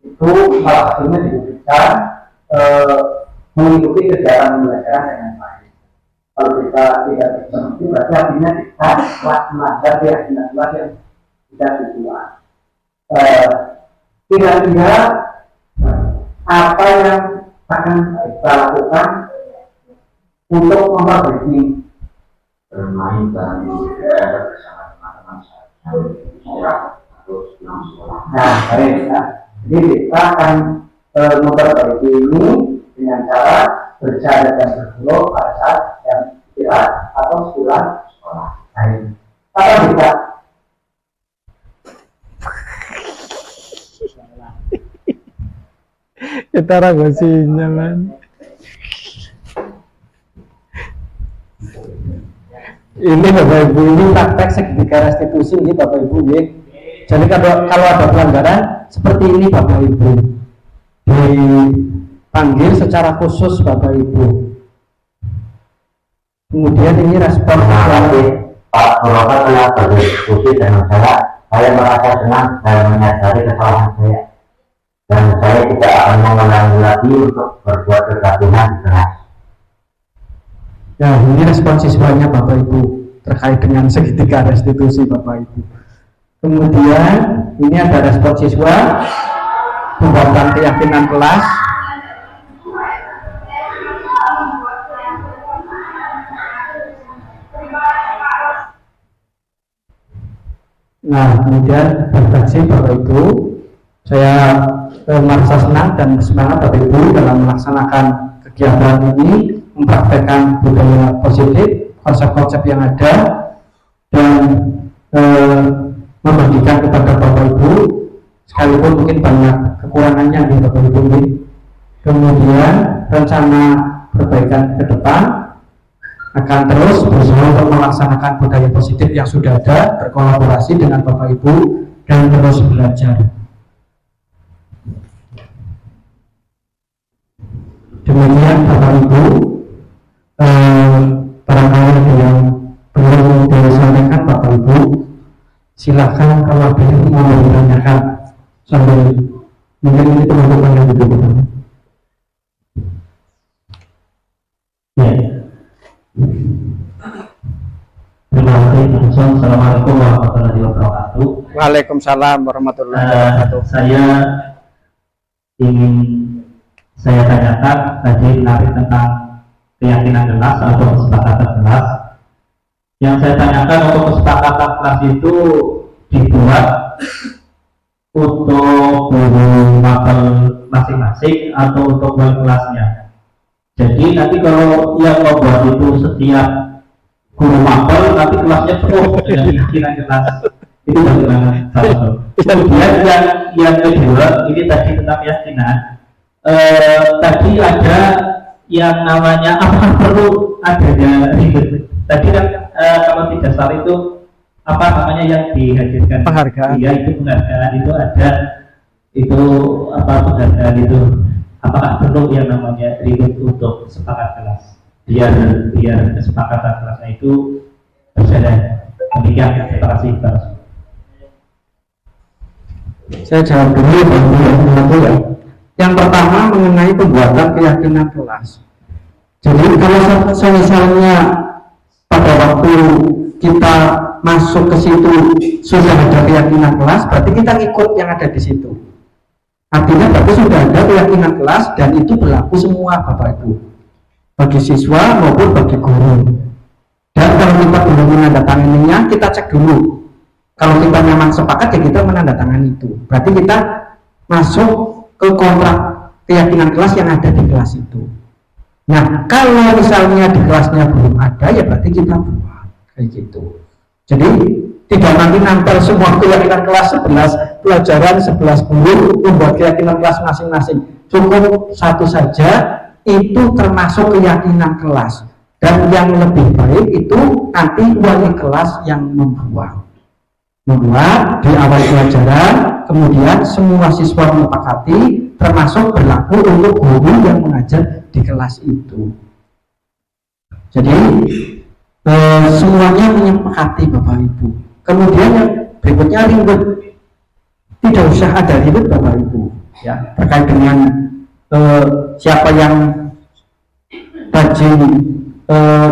itu salah satunya diberikan mengikuti kegiatan pembelajaran dengan baik. Kalau kita tidak bisa mengikuti, berarti artinya kita telah melanggar keyakinan kelas yang tidak dibuat. Kira-kira apa yang akan kita lakukan untuk memperbaiki? Bermain dan berada bersama teman-teman saya terus pulang sekolah. Nah, baik ya. Jadi kita akan memperbaiki ini dengan cara bercanda dan bergurau pada saat jam istirahat atau pulang sekolah. Baik. Apa bisa? Kita ragosinya man. Ini Bapak Ibu, ini praktek segitiga restitusi ini Bapak Ibu ya. Jadi kalau ada pelanggaran seperti ini Bapak Ibu, dipanggil secara khusus Bapak Ibu. Kemudian ini respon dari Pak Suroto telah berdiskusi dengan saya merasa senang dan menyadari kesalahan saya. Dan saya tidak akan mengulangi lagi untuk berbuat kegaduhan di kelas. Ya, ini respon siswanya Bapak Ibu terkait dengan segitiga restitusi Bapak Ibu. Kemudian ini ada respon siswa pembuatan keyakinan kelas. Nah, kemudian refleksi Bapak Ibu, saya merasa senang dan semangat Bapak Ibu dalam melaksanakan kegiatan ini, mempraktekkan budaya positif, konsep-konsep yang ada, dan membagikan kepada Bapak Ibu, sekalipun mungkin banyak kekurangannya di Bapak Ibu ini. Kemudian rencana perbaikan ke depan akan terus berusaha untuk melaksanakan budaya positif yang sudah ada, berkolaborasi dengan Bapak Ibu, dan terus belajar. Demikian Bapak Ibu, barangkali ada yang belum disampaikan Bapak Ibu, silakan kalau ada yang mau ditanyakan sambil mungkin ini teman-teman yang duduk. Ya. Terima kasih langsung. Assalamualaikum warahmatullahi wabarakatuh. Waalaikumsalam warahmatullahi wabarakatuh. Saya tanyakan tadi menarik tentang keyakinan kelas atau kesepakatan kelas. Yang saya tanyakan untuk kesepakatan kelas itu dibuat untuk guru mapel masing-masing atau untuk wali kelasnya. Jadi nanti kalau yang membuat itu setiap guru mapel, nanti kelasnya penuh dengan keyakinan kelas. Itu bagaimana? Kemudian yang kedua, ini tadi tentang keyakinan. Tadi ada yang namanya apakah perlu adanya ribet. Tadi kan kalau tidak salah itu apa namanya yang dihadirkan penghargaan. Iya, itu penghargaan itu ada, itu apa penghargaan itu, apakah perlu yang namanya ribet untuk sepakat kelas biar kesepakatan kelasnya itu berjalan. Demikian, terima kasih Pak. Saya jawab dulu ya. Yang pertama mengenai pembuatan keyakinan kelas. Jadi kalau misalnya pada waktu kita masuk ke situ sudah ada keyakinan kelas, berarti kita ikut yang ada di situ. Artinya berarti sudah ada keyakinan kelas dan itu berlaku semua Bapak Ibu, bagi siswa maupun bagi guru. Dan kalau kita belum menandatanganinya, kita cek dulu. Kalau kita memang sepakat ya kita menandatangani itu. Berarti kita masuk ke kontrak keyakinan kelas yang ada di kelas itu. Nah, kalau misalnya di kelasnya belum ada, ya berarti kita buat kayak gitu. Jadi tidak nanti nempel semua keyakinan kelas 11 pelajaran 11 guru membuat keyakinan kelas masing-masing. Cukup satu saja, itu termasuk keyakinan kelas. Dan yang lebih baik itu nanti wali kelas yang membuat di awal pelajaran, kemudian semua siswa menyepakati, termasuk berlaku untuk guru yang mengajar di kelas itu. Jadi semuanya menyepakati Bapak Ibu. Kemudian yang berikutnya ribet, tidak usah ada ribet Bapak Ibu ya, terkait dengan siapa yang rajin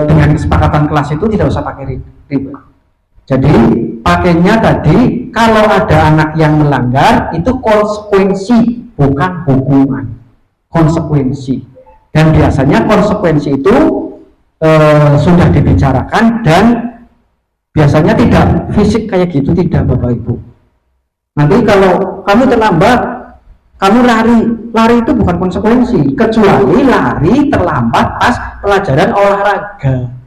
dengan kesepakatan kelas itu tidak usah pakai ribet. Jadi pakainya tadi kalau ada anak yang melanggar itu konsekuensi, bukan hukuman, konsekuensi. Dan biasanya konsekuensi itu sudah dibicarakan dan biasanya tidak fisik kayak gitu, tidak Bapak Ibu. Nanti kalau kamu terlambat, kamu lari itu bukan konsekuensi, kecuali lari terlambat pas pelajaran olahraga.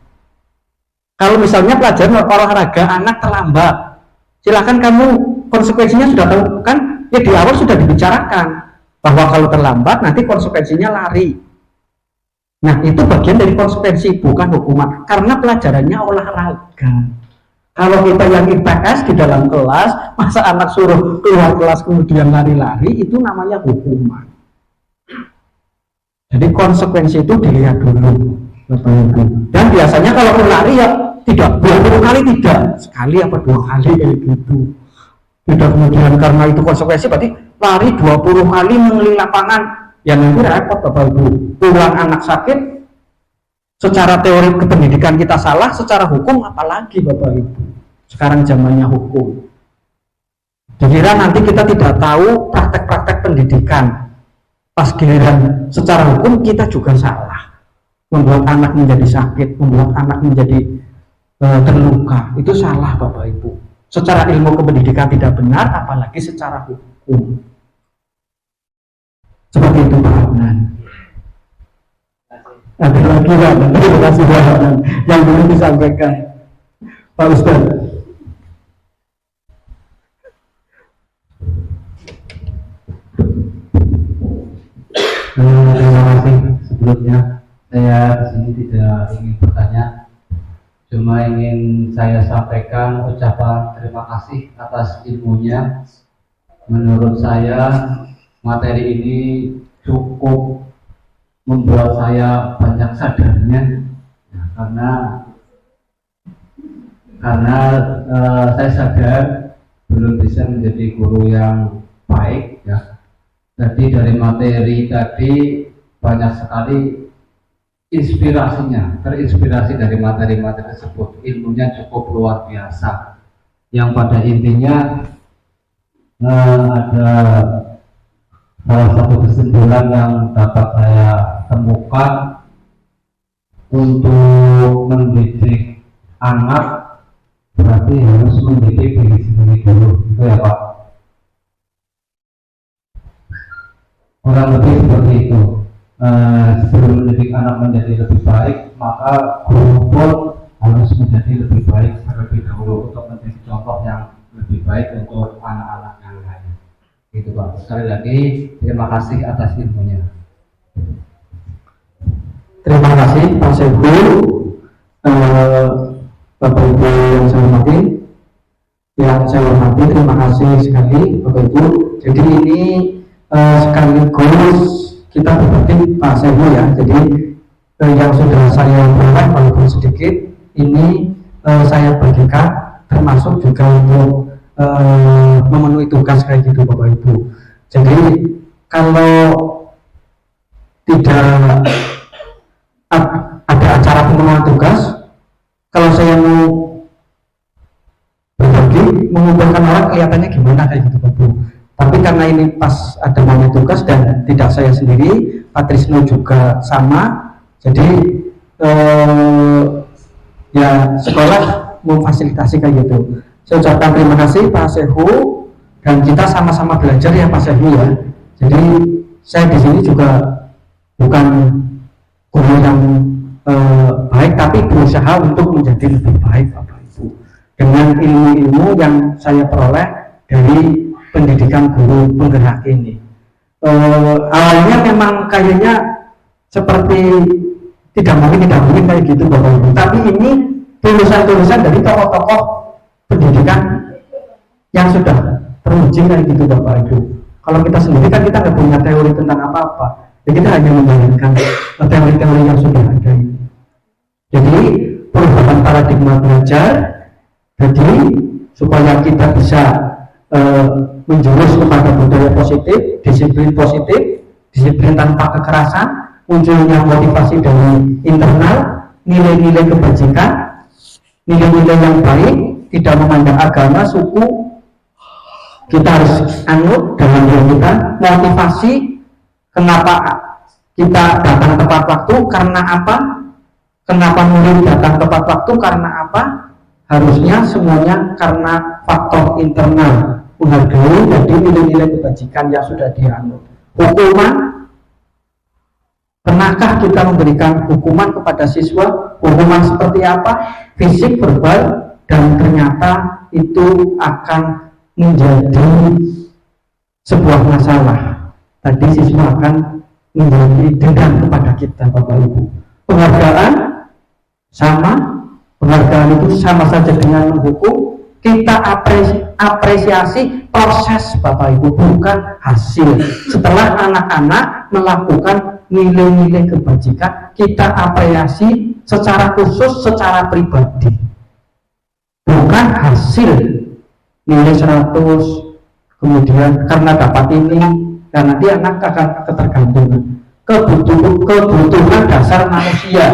Kalau misalnya pelajaran olahraga anak terlambat, silakan kamu, konsekuensinya sudah tahu kan, ya di awal sudah dibicarakan bahwa kalau terlambat nanti konsekuensinya lari. Nah itu bagian dari konsekuensi, bukan hukuman, karena pelajarannya olahraga. Kalau kita yang IPS di dalam kelas, masa anak suruh keluar kelas kemudian lari-lari, itu namanya hukuman. Jadi konsekuensi itu dilihat dulu, Bapak Ibu. Dan biasanya kalau lari ya tidak boleh kali tidak, sekali apa 2 kali kayak gitu. Tidak kemudian karena itu konsekuensi berarti lari 20 kali mengelilingi lapangan, yang nanti repot Bapak Ibu. Pulang anak sakit, secara teori kependidikan kita salah, secara hukum apalagi Bapak Ibu. Sekarang zamannya hukum. Dikira nanti kita tidak tahu praktek-praktek pendidikan, pas giliran secara hukum kita juga salah, membuat anak menjadi sakit, membuat anak menjadi terluka, itu salah Bapak Ibu. Secara ilmu kependidikan tidak benar, apalagi secara hukum. Seperti itu Pak Adnan. Ada lagi Pak, terima kasih Pak Adnan yang belum disampaikan Pak Ustaz. Terima kasih. Sebelumnya saya di sini tidak ingin bertanya, cuma ingin saya sampaikan ucapan terima kasih atas ilmunya. Menurut saya materi ini cukup membuat saya banyak sadarnya, karena saya sadar belum bisa menjadi guru yang baik ya. Jadi dari materi tadi banyak sekali inspirasinya, terinspirasi dari materi-materi tersebut. Ilmunya cukup luar biasa, yang pada intinya ada salah satu kesimpulan yang dapat saya temukan untuk mendidik anak berarti harus mendidik diri sendiri dulu, itu ya Pak. Kurang lebih seperti itu. Sebelum mendidik anak menjadi lebih baik, maka guru pun harus menjadi lebih baik terlebih dahulu untuk menjadi contoh yang lebih baik untuk anak-anak yang lain. Gitu Pak. Sekali lagi terima kasih atas ilmunya. Terima kasih Pak Sebu, Bapak Ibu yang saya hormati, terima kasih sekali Bapak Ibu. Jadi ini sekaligus kita berbagi Pak Sebu ya. Jadi yang sudah saya peroleh walaupun sedikit ini saya bagikan, termasuk juga untuk memenuhi tugas kayak gitu Bapak Ibu. Jadi kalau tidak ada acara pemenuhan tugas, kalau saya mau berbagi mengumpulkan orang kelihatannya gimana kayak gitu Bapak Ibu. Tapi karena ini pas ada momen tugas dan tidak saya sendiri, Pak Trisno juga sama, jadi ya sekolah memfasilitasi kayak gitu. Saya ucapkan terima kasih Pak Sehu, dan kita sama-sama belajar ya Pak Sehu ya. Jadi saya di sini juga bukan guru yang baik, tapi berusaha untuk menjadi lebih baik Bapak Ibu dengan ilmu-ilmu yang saya peroleh dari pendidikan guru penggerak ini. Awalnya memang kayaknya seperti tidak mungkin kayak gitu Bapak Ibu, tapi ini tulisan-tulisan dari tokoh-tokoh pendidikan yang sudah teruji kayak gitu Bapak Ibu. Kalau kita sendiri kan kita nggak punya teori tentang apa-apa, ya kita hanya menjalankan teori-teori yang sudah ada ini. Jadi perubahan paradigma belajar, jadi supaya kita bisa menjurus kepada budaya positif, disiplin tanpa kekerasan, munculnya motivasi dari internal, nilai-nilai kebajikan, nilai-nilai yang baik, tidak memandang agama, suku, kita harus anut dalam diri kita. Motivasi, kenapa kita datang tepat waktu, karena apa? Kenapa murid datang tepat waktu, karena apa? Harusnya semuanya karena faktor internal, menghargai jadi nilai-nilai kebajikan yang sudah dianut. Hukuman, pernahkah kita memberikan hukuman kepada siswa? Hukuman seperti apa? Fisik, verbal, dan ternyata itu akan menjadi sebuah masalah. Tadi siswa akan menjadi dendam kepada kita Bapak Ibu. Penghargaan sama, penghargaan itu sama saja dengan menghukum. Kita apresiasi proses Bapak Ibu, bukan hasil. Setelah anak-anak melakukan nilai-nilai kebajikan, kita apresiasi secara khusus, secara pribadi. bukan hasil nilai 100 kemudian karena dapat ini, dan nanti anak akan ketergantungan. Kebutuhan dasar manusia.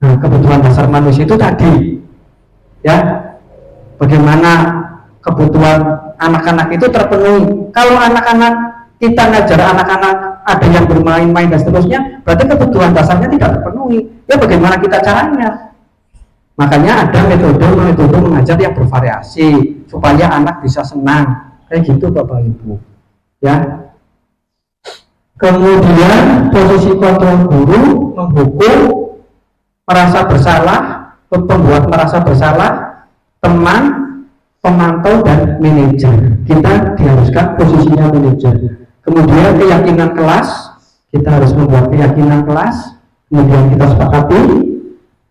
Nah, kebutuhan dasar manusia itu tadi, ya, bagaimana kebutuhan anak-anak itu terpenuhi. Kalau anak-anak kita ngajar anak-anak ada yang bermain-main dan seterusnya, berarti kebutuhan dasarnya tidak terpenuhi. Ya, bagaimana kita caranya? Makanya ada metode mengajar yang bervariasi supaya anak bisa senang, kayak gitu Bapak Ibu, ya. Kemudian posisi kontrol guru, menghukum, merasa bersalah, pembuat merasa bersalah, teman, pemantau, dan manajer. Kita diharuskan posisinya manajer. Kemudian keyakinan kelas, kita harus membuat keyakinan kelas. Kemudian kita sepakati.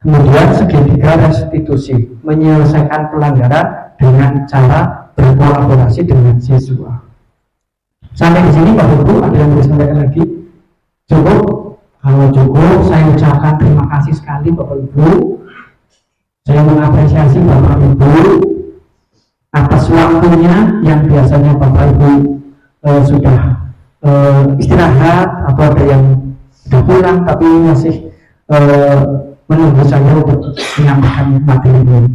Kemudian segitiga restitusi, menyelesaikan pelanggaran dengan cara berkolaborasi dengan siswa. Sampai di sini Bapak Ibu, ada yang mau sampaikan lagi? Cukup? Kalau cukup, saya ucapkan terima kasih sekali Bapak Ibu. Saya mengapresiasi Bapak Ibu atas waktunya yang biasanya Bapak Ibu sudah istirahat, atau ada yang sudah pulang tapi masih menunggu saya untuk menyampaikan materi ini.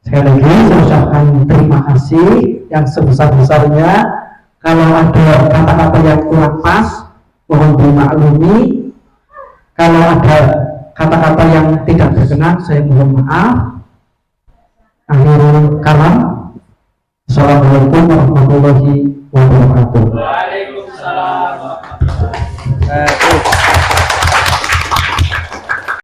Sekali lagi saya ucapkan terima kasih yang sebesar-besarnya. Kalau ada kata-kata yang kurang pas, mohon dimaklumi. Kalau ada kata-kata yang tidak berkenan, saya mohon maaf. Akhirul kalam. Assalamualaikum warahmatullahi wabarakatuh. Waalaikumsalam.